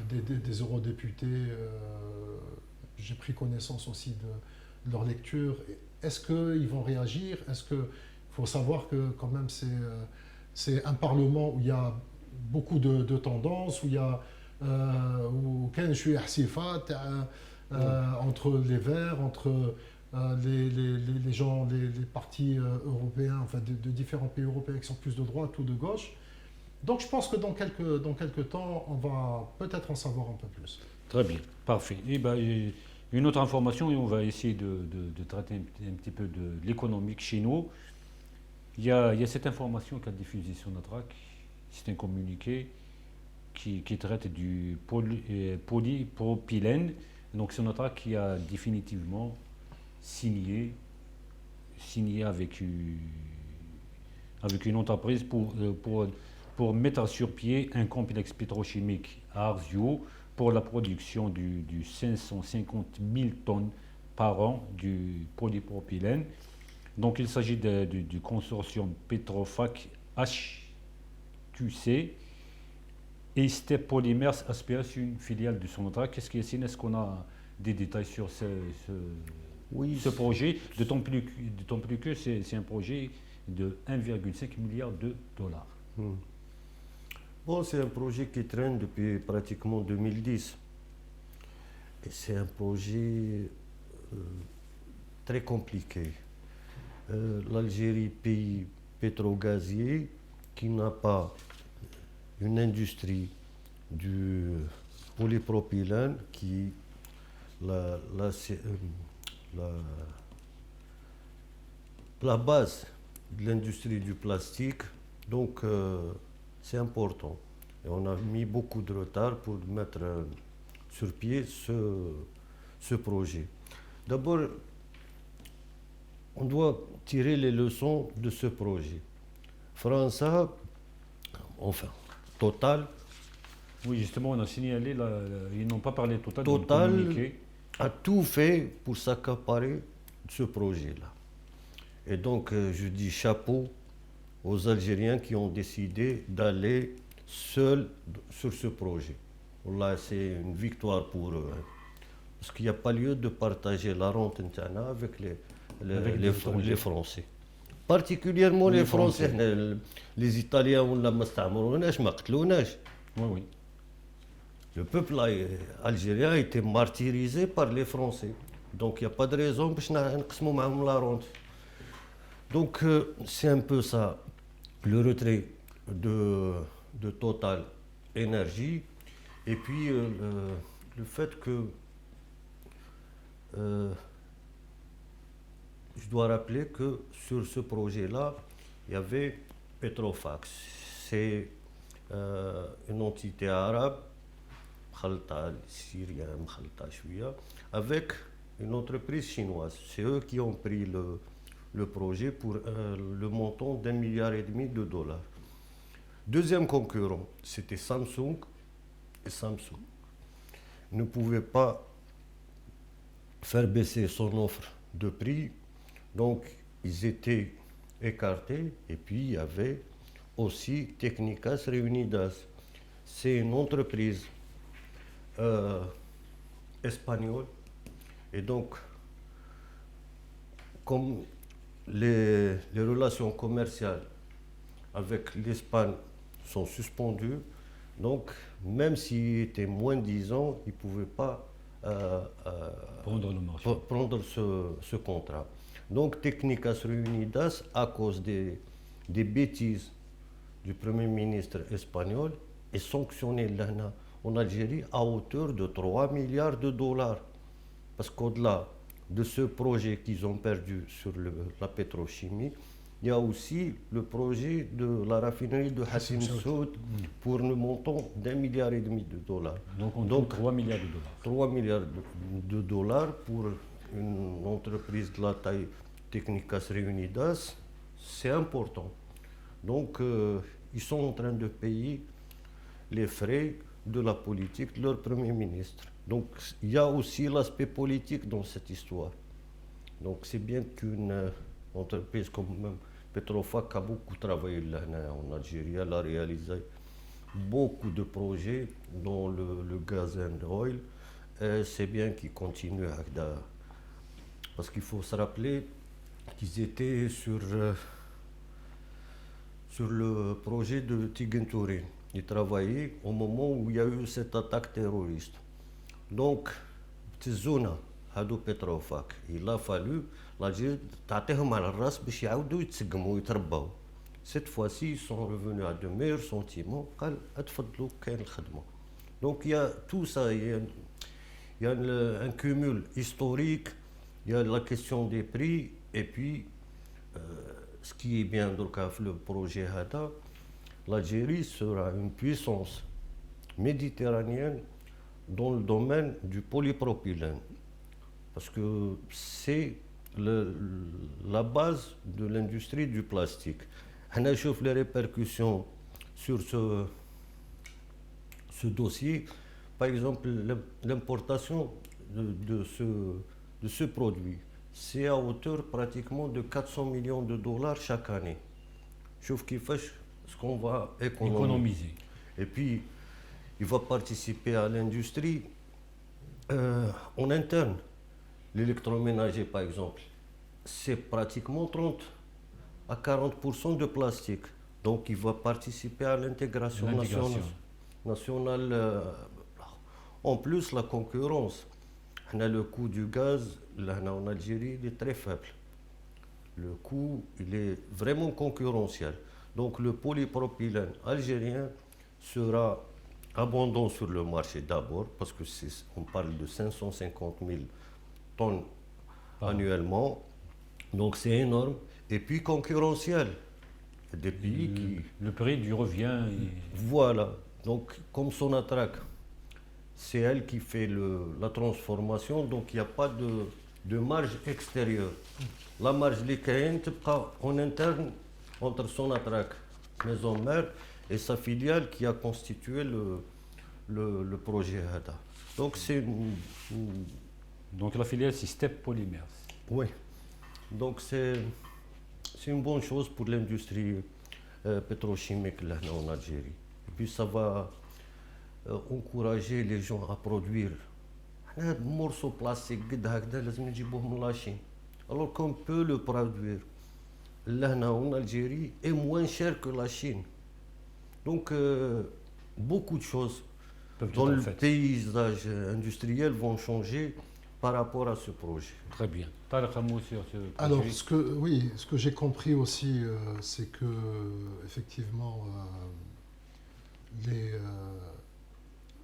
des eurodéputés. J'ai pris connaissance aussi de leur lecture. Est-ce qu'ils vont réagir? Est-ce que faut savoir que, quand même, c'est un Parlement où il y a beaucoup de tendances, où il y a entre les Verts, entre les gens, les partis européens, enfin de différents pays européens qui sont plus de droite ou de gauche. Donc je pense que dans quelques temps, on va peut-être en savoir un peu plus. Très bien, parfait. Et une autre information, et on va essayer de traiter un petit peu de l'économique chez nous. Il y a cette information qu'a diffusée sur notre RAC, c'est un communiqué qui traite du polypropylène. Donc c'est notre RAC qui a définitivement signé avec une entreprise pour mettre sur pied un complexe pétrochimique à Arzio pour la production du 550 000 tonnes par an du polypropylène. Donc il s'agit du consortium Petrofac HQC et Step Polymers SPS, une filiale de Sonatrach. Est-ce qu'on a des détails sur ce projet, d'autant plus que c'est un projet de 1,5 milliard de dollars. Bon, c'est un projet qui traîne depuis pratiquement 2010. Et c'est un projet très compliqué. L'Algérie, pays pétrogazier, qui n'a pas une industrie du polypropylène, qui la, la, la, la base de l'industrie du plastique, donc c'est important. Et on a mis beaucoup de retard pour mettre sur pied ce projet. D'abord, on doit tirer les leçons de ce projet. France, enfin, Total. Oui, justement, on a signalé, ils n'ont pas parlé Total, Total dans le communiqué. a tout fait pour s'accaparer ce projet-là. Et donc, je dis chapeau aux Algériens qui ont décidé d'aller seuls sur ce projet. Là, c'est une victoire pour eux. Hein. Parce qu'il n'y a pas lieu de partager la rente interna avec les Français. Particulièrement les Français. Les Italiens, on l'a Oui, oui. Le peuple algérien a été martyrisé par les Français. Donc il n'y a pas de raison pour nous la rente. Donc c'est un peu ça, le retrait de Total Énergie. Et puis le fait que je dois rappeler que sur ce projet-là, il y avait Petrofax. C'est une entité arabe, syrienne, avec une entreprise chinoise. C'est eux qui ont pris le projet pour le montant d'1,5 milliard de dollars. Deuxième concurrent, c'était Samsung. Et Samsung ne pouvait pas faire baisser son offre de prix. Donc, ils étaient écartés. Et puis, il y avait aussi Técnicas Reunidas. C'est une entreprise espagnole. Et donc, comme les relations commerciales avec l'Espagne sont suspendues, donc, même s'il était moins de 10 ans, il ne pouvait pas prendre ce contrat. Donc, Técnicas Reunidas, à cause des bêtises du Premier ministre espagnol, est sanctionné en Algérie à hauteur de 3 milliards de dollars. Parce qu'au-delà de ce projet qu'ils ont perdu sur la pétrochimie, il y a aussi le projet de la raffinerie de Hassim Soud pour le montant d'1,5 milliard de dollars. Donc 3 milliards de dollars. 3 milliards de dollars pour une entreprise de la taille Técnicas Reunidas, c'est important. Donc ils sont en train de payer les frais de la politique de leur Premier ministre. Donc il y a aussi l'aspect politique dans cette histoire. Donc c'est bien qu'une entreprise comme Petrofac a beaucoup travaillé là en Algérie. Elle a réalisé beaucoup de projets dans le gaz and oil. C'est bien qu'ils continuent parce qu'il faut se rappeler qu'ils étaient sur le projet de Tigin-Tourin. Ils travaillaient au moment où il y a eu cette attaque terroriste. Donc, cette zone هادو Petrofac, il a fallu l'Algérie تعطيهم على الراس باش يعاودوا يتسقموا ويتربوا. Cette fois-ci, ils sont revenus à de meilleurs sentiments. قال اتفضلوا كاين الخدمه. Donc il y a tout ça, il y a un cumul historique, il y a la question des prix et puis ce qui est bien dans le projet Hada, l'Algérie sera une puissance méditerranéenne dans le domaine du polypropylène. Parce que c'est la base de l'industrie du plastique. On a vu les répercussions sur ce dossier. Par exemple, l'importation de ce produit, c'est à hauteur pratiquement de 400 millions de dollars chaque année. Sauf qu'il fait ce qu'on va économiser. Et puis, il va participer à l'industrie en interne. L'électroménager, par exemple, c'est pratiquement 30 à 40% de plastique. Donc, il va participer à l'intégration nationale. En plus, la concurrence Le coût du gaz, là, en Algérie, il est très faible. Le coût, il est vraiment concurrentiel. Donc le polypropylène algérien sera abondant sur le marché d'abord, parce que on parle de 550 000 tonnes annuellement. Donc c'est énorme. Et puis concurrentiel. Il y a des pays qui... Le prix du revient. Voilà. Donc comme Sonatrach, c'est elle qui fait la transformation, donc il n'y a pas de marge extérieure. La marge liquide en interne entre Sonatrach, maison mère, et sa filiale qui a constitué le projet HADA. Donc c'est Donc la filiale, c'est Step Polymers. oui. Donc c'est une bonne chose pour l'industrie pétrochimique là en Algérie. Et puis ça va encourager les gens à produire. Un morceau plastique alors qu'on peut le produire là en Algérie est moins cher que la Chine. Donc beaucoup de choses dans le paysage industriel vont changer par rapport à ce projet. Très bien. Tarek Hamou sur ce projet. Alors, ce que j'ai compris aussi, c'est que, effectivement,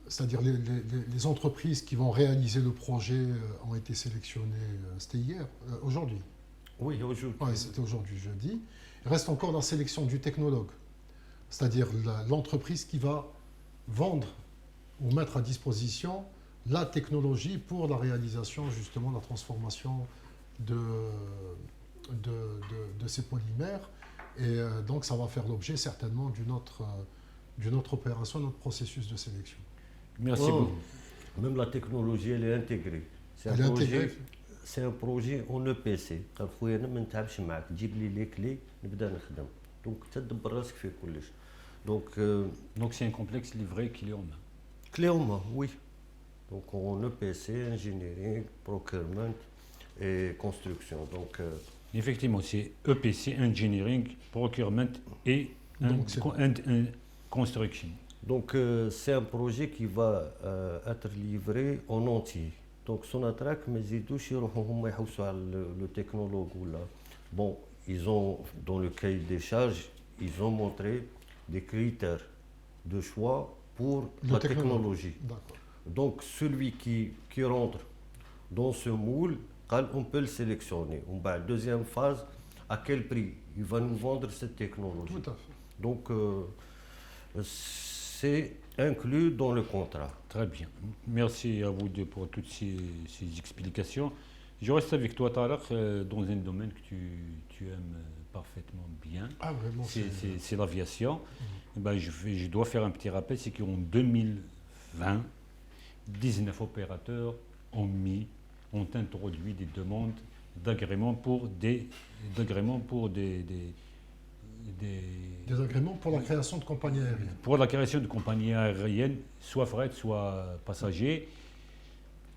c'est-à-dire les entreprises qui vont réaliser le projet ont été sélectionnées, c'était hier, aujourd'hui. Oui, aujourd'hui. Ouais, c'était aujourd'hui, jeudi. Il reste encore la sélection du technologue, c'est-à-dire l'entreprise qui va vendre ou mettre à disposition la technologie pour la réalisation, justement, de la transformation de ces polymères. Et donc, ça va faire l'objet certainement d'une autre opération, notre processus de sélection. Merci beaucoup. Même la technologie, elle est intégrée. C'est un projet en EPC. Donc c'est un complexe livré qu'il est en main. Clé en main, oui. Donc en EPC, engineering, procurement et construction. Donc, effectivement, c'est EPC, engineering, procurement et construction. Donc c'est un projet qui va être livré en entier. Donc Sonatrach, mais le technologue là. Bon, ils ont dans le cahier des charges, ils ont montré des critères de choix pour la technologie. Donc celui qui rentre dans ce moule, on peut le sélectionner. Deuxième phase, à quel prix il va nous vendre cette technologie. Tout à fait. Donc c'est inclus dans le contrat. Très bien. Merci à vous deux pour toutes ces explications. Je reste avec toi, Tarek, dans un domaine que tu aimes parfaitement bien. Ah, vraiment, c'est l'aviation. Je dois faire un petit rappel, c'est qu'en 2020, 19 opérateurs ont introduit des demandes d'agrément pour des agréments pour la création de compagnies aériennes. Pour la création de compagnies aériennes, soit fret, soit passagers.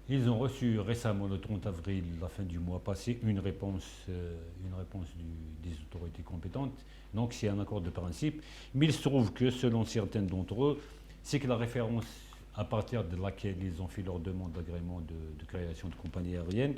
Ils ont reçu récemment, le 30 avril, la fin du mois passé, une réponse des autorités compétentes. Donc c'est un accord de principe. Mais il se trouve que, selon certains d'entre eux, c'est que la référence à partir de laquelle ils ont fait leur demande d'agrément de création de compagnie aérienne,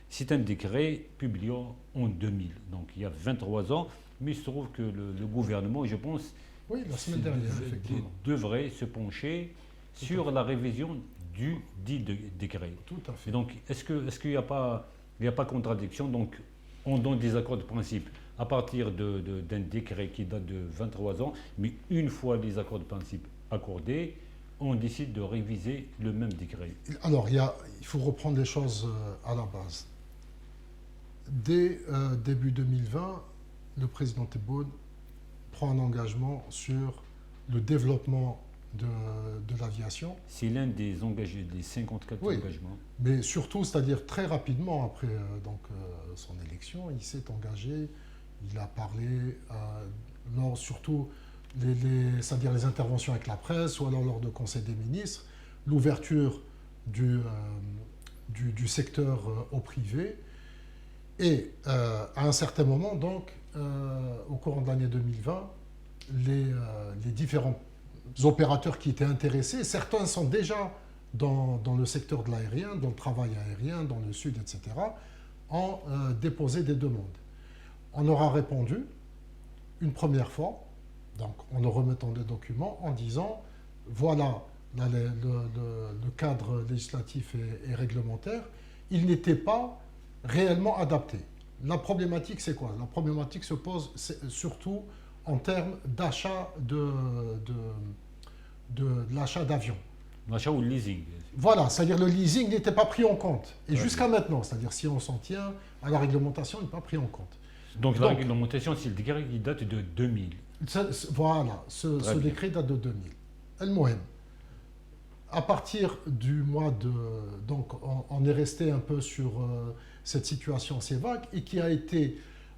c'est un décret publié en 2000, donc il y a 23 ans, mais il se trouve que le gouvernement, je pense, oui, la semaine dernière, effectivement, devrait se pencher sur la révision du dit décret. Tout à fait. Et donc, est-ce qu'il n'y a pas contradiction? Donc, on donne des accords de principe à partir d'un décret qui date de 23 ans, mais une fois les accords de principe accordés, on décide de réviser le même décret. Alors, il faut reprendre les choses à la base. Dès début 2020, le président Tebboune prend un engagement sur le développement de l'aviation. C'est l'un des 54 engagements. Mais surtout, c'est-à-dire très rapidement après son élection, il s'est engagé, il a parlé surtout c'est-à-dire les interventions avec la presse ou alors lors de conseil des ministres, l'ouverture du secteur au privé. Et à un certain moment, donc, au courant de l'année 2020, les différents opérateurs qui étaient intéressés, certains sont déjà dans le secteur de l'aérien, dans le travail aérien, dans le sud, etc., ont déposé des demandes. On aura répondu une première fois, donc en nous remettant des documents, en disant voilà le cadre législatif et réglementaire, il n'était pas réellement adapté. La problématique, c'est quoi? La problématique se pose surtout en termes d'achat de l'achat d'avions. L'achat ou le leasing. Voilà, c'est-à-dire le leasing n'était pas pris en compte. Et Ouais. jusqu'à maintenant, c'est-à-dire si on s'en tient à la réglementation, il n'est pas pris en compte. Donc la réglementation, c'est le décret qui date de 2000. Voilà, ce bien. décret date de 2000. El-Mohem, à partir du mois de... Donc on est resté un peu sur cette situation assez vague et qui a été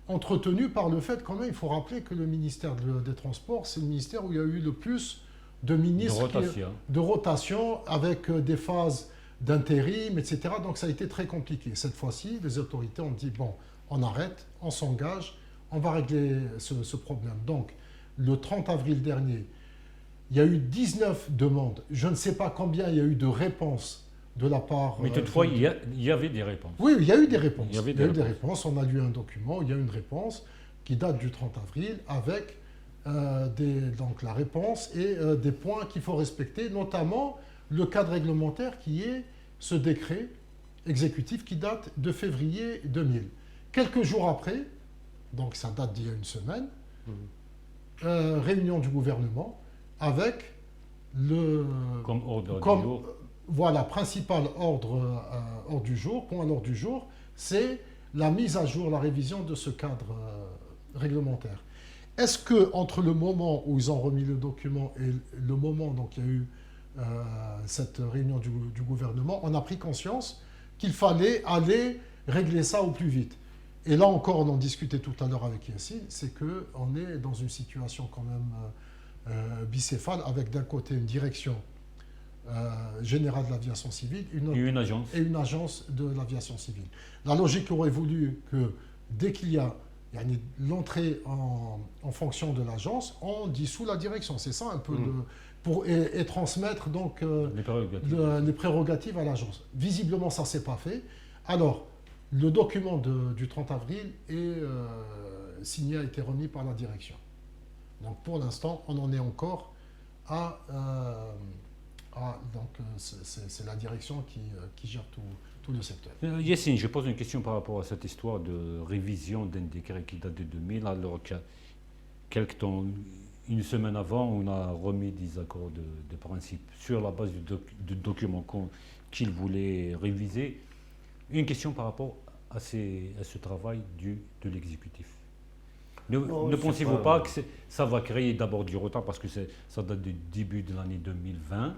entretenue par le fait, quand même, il faut rappeler que le ministère des Transports, c'est le ministère où il y a eu le plus de ministres de rotation avec des phases d'intérim, etc. Donc ça a été très compliqué. Cette fois-ci, les autorités ont dit, bon, on arrête, on s'engage, on va régler ce problème. Donc, le 30 avril dernier, il y a eu 19 demandes. Je ne sais pas combien il y a eu de réponses de la part... Mais toutefois, il y avait des réponses. Oui, il y a eu des réponses. Il y avait des réponses. On a lu un document, il y a une réponse qui date du 30 avril avec donc la réponse et des points qu'il faut respecter, notamment le cadre réglementaire qui est ce décret exécutif qui date de février 2000. Quelques jours après, donc ça date d'il y a une semaine, réunion du gouvernement avec le... Comme ordre du jour. Voilà, principal ordre du jour, point à l'ordre du jour, c'est la mise à jour, la révision de ce cadre réglementaire. Est-ce que entre le moment où ils ont remis le document et le moment donc il y a eu cette réunion du gouvernement, on a pris conscience qu'il fallait aller régler ça au plus vite? Et là encore, on en discutait tout à l'heure avec Yassine, c'est qu'on est dans une situation quand même bicéphale, avec d'un côté une direction générale de l'aviation civile et une agence de l'aviation civile. La logique aurait voulu que dès qu'il y a l'entrée en fonction de l'agence, on dissout la direction. C'est ça un peu et transmettre donc les prérogatives à l'agence. Visiblement, ça ne s'est pas fait. Alors, le document du 30 avril est signé, a été remis par la direction. Donc pour l'instant, on en est encore donc c'est la direction qui gère tout le secteur. Yassine, je pose une question par rapport à cette histoire de révision d'un décret qui date de 2000, alors qu'il y a quelque temps, une semaine avant, on a remis des accords de principe sur la base du document qu'il voulait réviser. Une question par rapport à ce travail de l'exécutif. Ne pensez-vous pas que ça va créer d'abord du retard parce que ça date du début de l'année 2020,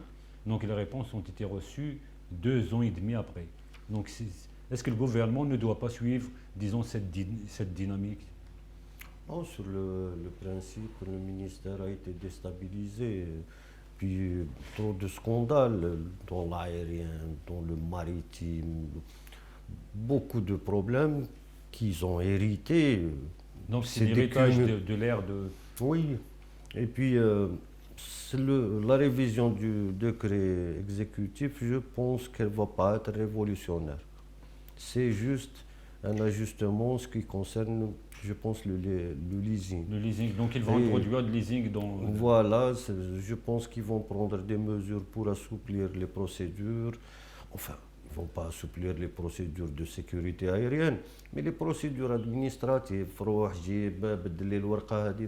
donc les réponses ont été reçues 2 ans et demi après. Donc est-ce que le gouvernement ne doit pas suivre, disons, cette dynamique? Non, sur le principe, le ministère a été déstabilisé. Puis trop de scandales dans l'aérien, dans le maritime, beaucoup de problèmes qu'ils ont hérités. Donc c'est l'héritage de l'ère de... Oui, et puis la révision du décret exécutif, je pense qu'elle ne va pas être révolutionnaire. C'est juste un ajustement en ce qui concerne, je pense, le leasing. Le leasing, donc ils vont introduire le leasing dans... Voilà, je pense qu'ils vont prendre des mesures pour assouplir les procédures. Enfin, ils ne vont pas assouplir les procédures de sécurité aérienne, mais les procédures administratives,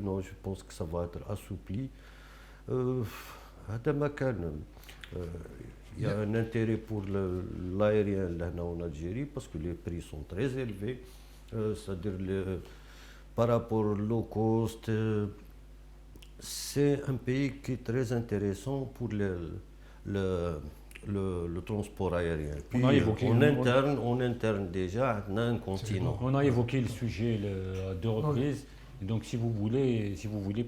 non, je pense que ça va être assoupli. Il y a un intérêt pour l'aérien là en Algérie parce que les prix sont très élevés, c'est-à-dire par rapport au low cost, c'est un pays qui est très intéressant pour le transport aérien. Puis, en interne déjà, on a un continent. On a évoqué le sujet à 2 reprises. Et donc si vous voulez,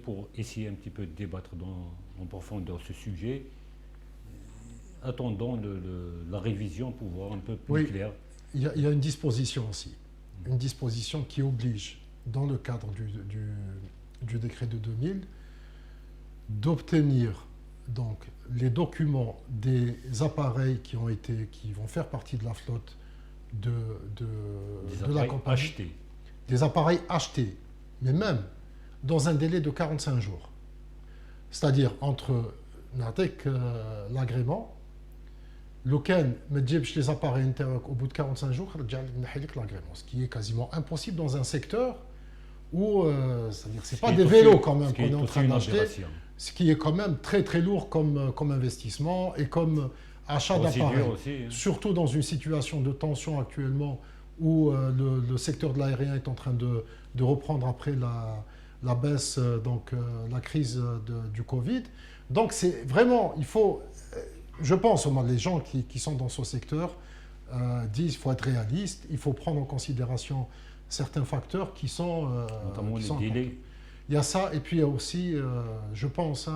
pour essayer un petit peu de débattre en profondeur ce sujet, attendons la révision pour voir un peu plus clair. Il y a une disposition aussi, une disposition qui oblige, dans le cadre du décret de 2000, d'obtenir donc les documents des appareils qui vont faire partie de la flotte de Des la appareils compagnie, achetés. des appareils achetés, mais même dans un délai de 45 jours. C'est-à-dire entre l'agrément, lequel me dit les appareils au bout de 45 jours, l'agrément, ce qui est quasiment impossible dans un secteur où, c'est-à-dire c'est pas des vélos quand même qu'on est en train d'acheter, ce qui est quand même très très lourd comme investissement et comme achat d'appareils. Surtout dans une situation de tension actuellement où le secteur de l'aérien est en train de reprendre après la baisse, la crise du Covid. Donc c'est vraiment, il faut, je pense, les gens qui sont dans ce secteur disent qu'il faut être réaliste, il faut prendre en considération certains facteurs qui sont... notamment qui les sont délais. il y a ça, et puis il y a aussi, je pense,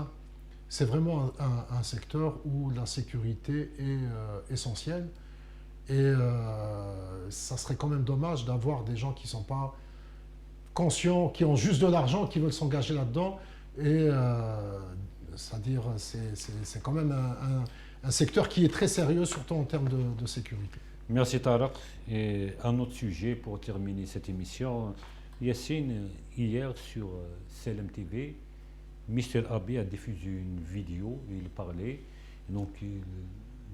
c'est vraiment un secteur où la sécurité est essentielle. Et ça serait quand même dommage d'avoir des gens qui ne sont pas conscients, qui ont juste de l'argent, qui veulent s'engager là-dedans. Et c'est-à-dire, c'est quand même un secteur qui est très sérieux, surtout en termes de sécurité. Merci Tarek. Et un autre sujet pour terminer cette émission. Yassine, hier sur CLM-TV, Mr. Abi a diffusé une vidéo où il parlait. Donc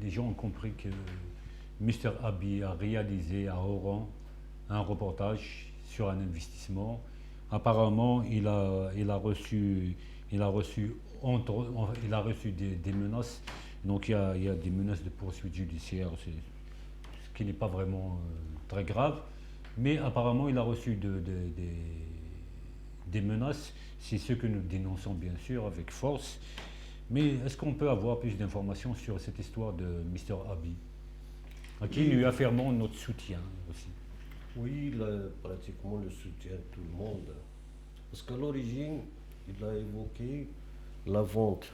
les gens ont compris que Mr. Abi a réalisé à Oran un reportage sur un investissement. Apparemment, il a reçu des menaces. Donc il y a des menaces de poursuite judiciaire, ce qui n'est pas vraiment très grave. Mais apparemment, il a reçu des menaces. C'est ce que nous dénonçons bien sûr avec force. Mais est-ce qu'on peut avoir plus d'informations sur cette histoire de Mr. Abi, à qui nous affirmons notre soutien aussi? Oui, il a pratiquement le soutien de tout le monde. Parce qu'à l'origine, il a évoqué la vente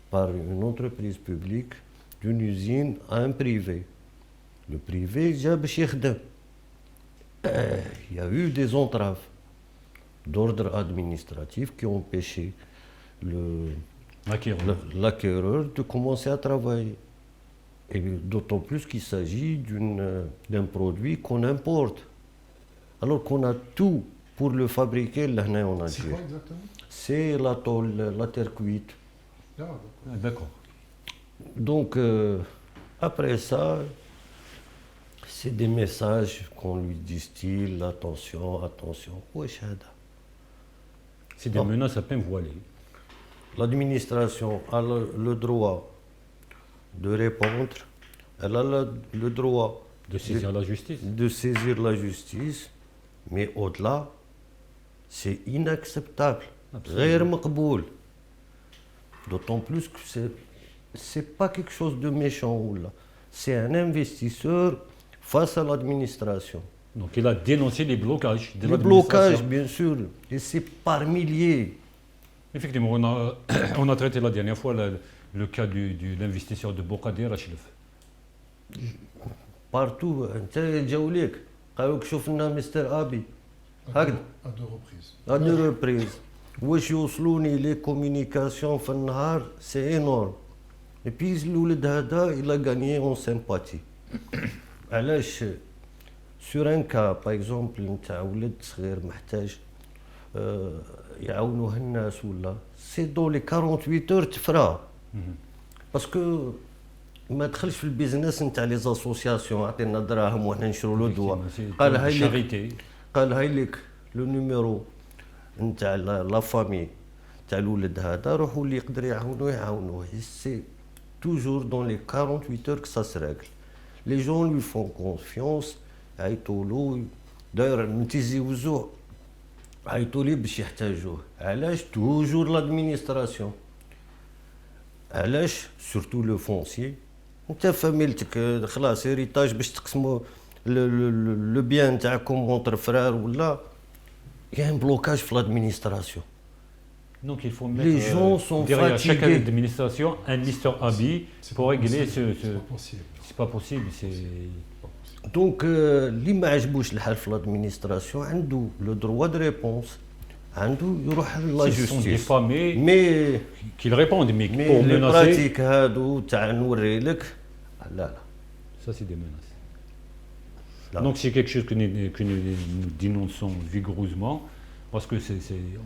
par une entreprise publique d'une usine à un privé. Le privé, Jab Shekhdem. Il y a eu des entraves d'ordre administratif qui ont empêché l'acquéreur de commencer à travailler. Et d'autant plus qu'il s'agit d'un produit qu'on importe. Alors qu'on a tout pour le fabriquer là en Algérie. C'est quoi exactement? C'est la tôle, la terre cuite. Ah, d'accord. Donc, après ça, c'est des messages qu'on lui distille, attention, attention. C'est des menaces à peine voilées. L'administration a le droit de répondre, elle a le droit de saisir la justice. De saisir la justice, mais au-delà, c'est inacceptable. غير مقبول. D'autant plus que c'est pas quelque chose de méchant ou là. C'est un investisseur face à l'administration. Donc il a dénoncé les blocages de les l'administration. blocages, bien sûr, et c'est par milliers. Effectivement, on a traité la dernière fois le cas de l'investisseur de Bokadir Achlef. Partout, انت جاو ليك قالوا لك شوف لنا مستر ابي هكذا à deux reprises. à deux reprises. واش يوصلوني لي كوميونيكاسيون في النهار سي انورم. اي بي الولد هذا il a gagné en sympathie. علاش سور ان كا باغ اكزومبل نتاع ولد صغير محتاج يعاونوه الناس ولا سي دون لي 48 اور تفرا باسكو ما دخلش في البيزنس نتاع لي زاسوسياسيون عطينا دراهم وحنا نشرو له دواء. قال هاي لك لو نيميرو نتاع لا فامي تاع الولد هذا روحوا اللي يقدر يعاونوه. سي توجور دون لي 48 اور كو سا سراكل. لي جون لوي فون كونفيونس عيطوا له داير نتيزيوزوه عيطوا لي باش يحتاجوه. علاش توجور لادمينستراسيون؟ علاش سورتو لو فونسي انت فاميلتك خلاص هيريتاج باش تقسموا لو بيان تاعكم اونتر فرار ولا il y a un blocage في l'administration. Donc il faut mettre derrière chaque administration un Mr. Abi pour régler ce... C'est pas possible. Donc اللي ما عجبوش الحال في l'administration عنده le droit de réponse عنده يروح لا Ce sont des جوستيس. familles مي qui répondent, mais مي pour لي menacer, براتيك هادو تاع نوري لك لا ça c'est des menaces. Là. Donc c'est quelque chose que nous dénonçons vigoureusement, parce que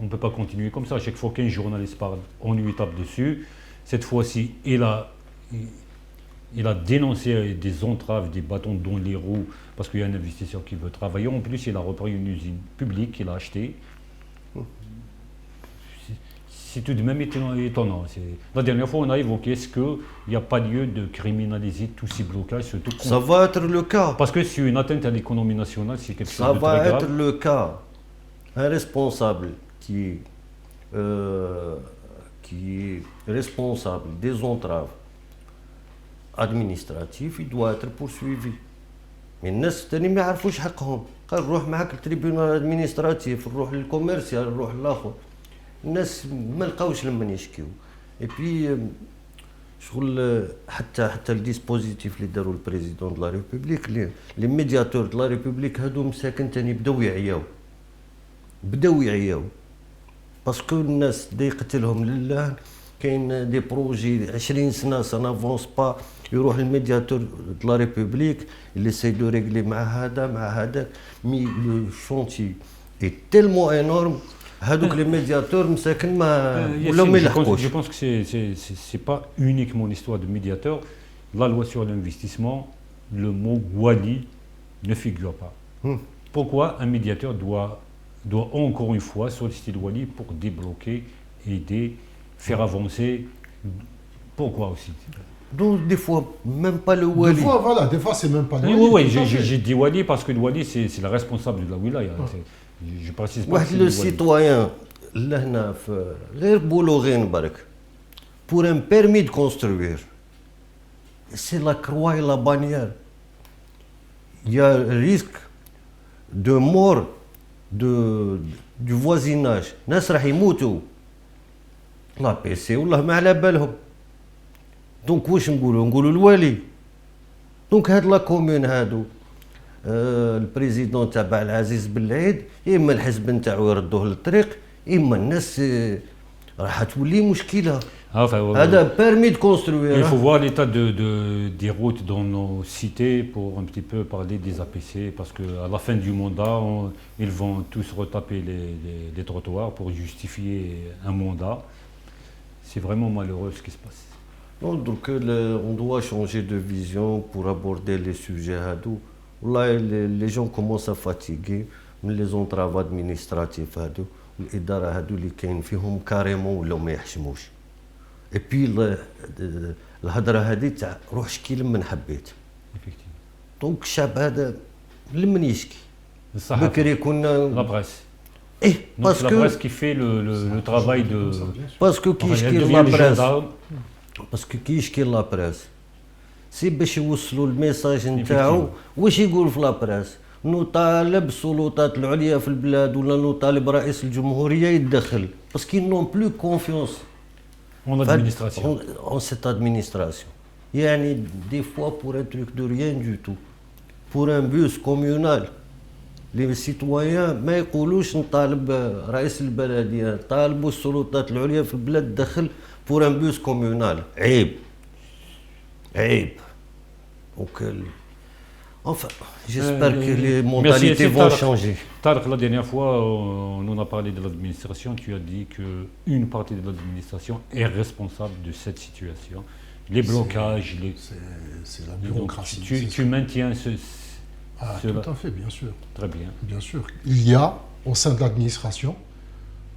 on ne peut pas continuer comme ça. À chaque fois qu'un journaliste parle, on lui tape dessus. Cette fois-ci, il a dénoncé des entraves, des bâtons dans les roues, parce qu'il y a un investisseur qui veut travailler. En plus, il a repris une usine publique qu'il a achetée. C'est tout de même étonnant. La dernière fois, on a évoqué est-ce qu'il n'y a pas lieu de criminaliser tous ces blocages, surtout Ça va être le cas. parce que c'est une atteinte à l'économie nationale, c'est quelque Ça chose de va très être grave. le cas. Un responsable qui est responsable des entraves administratives, il doit être poursuivi. Mais الناس تاني ما يعرفوش حقهم، قال روح معاك التريبيونال ادمينستراتيف، نروح للكوميرسيال، نروح للاخر. الناس ما لقاوش لمن يشكيو. اي بي شغل حتى الديسبوزيتيف اللي داروا البريزيدون دو لا ريبوبليك لي ميدياتور دو لا ريبوبليك هادو مساكن تاني بداو يعياو باسكو الناس ضيقت لهم لله. كاين دي بروجي 20 سنه سا نافونس با، يروح الميدياتور دو لا ريبوبليك اللي سيدو ريغلي مع هذا مع هذاك، مي لو شونتي اي تيلمون انورم. هادوك لي ميدياتور مساكن ما ولاو ما يلحقوش. Je pense que c'est pas uniquement l'histoire de médiateur. La loi sur l'investissement, le mot Wali ne figure pas. Pourquoi un médiateur doit encore une fois solliciter le Wali pour débloquer, aider, faire avancer? Pourquoi aussi? Donc des fois même pas le Wali. Des fois c'est même pas le Oui, Wali. oui, tout à fait. j'ai dit Wali parce que le Wali c'est le responsable de la wilaya. Je précise pas. واحد que c'est لو le Wali. سيتويان لهنا في غير بولوغين برك pour un permis de construire, c'est la croix et la bannière. Il y a un risque de mort du voisinage. ناس راح يموتوا لا بيسي والله ما على بالهم. دونك واش نقولوا الوالي. دونك هاد لا كومون هادو البريزيدون تبع العزيز بالعيد، اما الحزب نتاعو يردوه للطريق، اما الناس راح تولي مشكله. Enfin, هذا بيرمي دو il كونستروير. faut voir l'état des routes dans nos cités pour un petit peu parler des APC, parce qu'à la fin du mandat, ils vont tous retaper les trottoirs pour justifier un mandat. C'est vraiment malheureux ce qui se passe. Donc on doit changer de vision pour aborder les sujets هادو. والله les gens commencent à fatiguer من les entraves administratives هادو، الاداره هادو اللي كاين فيهم كاريمون ولاو ما يحشموش. اي بي الهضره هذه تاع روح شكي لمن حبيت. Effectivement. دونك الشعب هذا لمن يشكي الصحافة. بكري كنا La presse. ايه Donc c'est la باسكو presse qui fait le travail de. باسكو Enfin, elle كيشكي devient لا les بريس، gendarmes. باسكو كيشكي لا بريس سي باش يوصلوا الميساج نتاعو. واش يقول في لا بريس؟ نطالب السلطات العليا في البلاد ولا نطالب رئيس الجمهوريه يتدخل، باسكو نون بلو كونفيونس En administration. en cette administration. يعني des fois pour un truc de rien du tout, pour un bus communal les citoyens ما يقولوش نطالب رئيس البلديه، نطالبوا السلطات العليا في البلاد تدخل pour un bus communal. عيب. Donc enfin j'espère que les mentalités vont changer. Tarek, la dernière fois, on en a parlé de l'administration. Tu as dit qu'une partie de l'administration est responsable de cette situation. Les blocages, C'est la Donc, bureaucratie. tu maintiens Ah, cela. tout à fait, bien sûr. Très bien. Bien sûr. Il y a au sein de l'administration,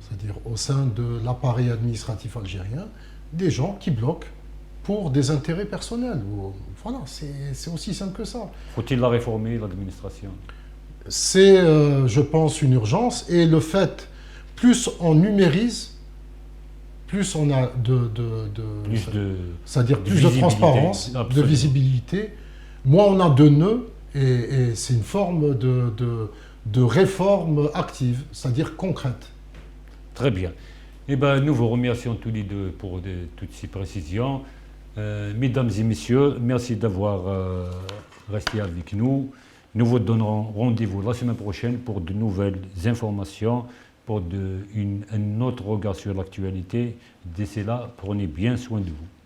c'est-à-dire au sein de l'appareil administratif algérien, des gens qui bloquent pour des intérêts personnels. Voilà, c'est aussi simple que ça. Faut-il la réformer, l'administration? C'est, je pense, une urgence. Et le fait, plus on numérise, plus on a c'est-à-dire de plus de visibilité. transparence, de Absolument. visibilité, moins on a de nœuds, et c'est une forme de réforme active, c'est-à-dire concrète. Très bien. Eh ben, nous vous remercions tous les deux pour toutes ces précisions. Mesdames et messieurs, merci d'avoir resté avec nous. Nous vous donnerons rendez-vous la semaine prochaine pour de nouvelles informations pour un autre regard sur l'actualité. D'ici là, prenez bien soin de vous.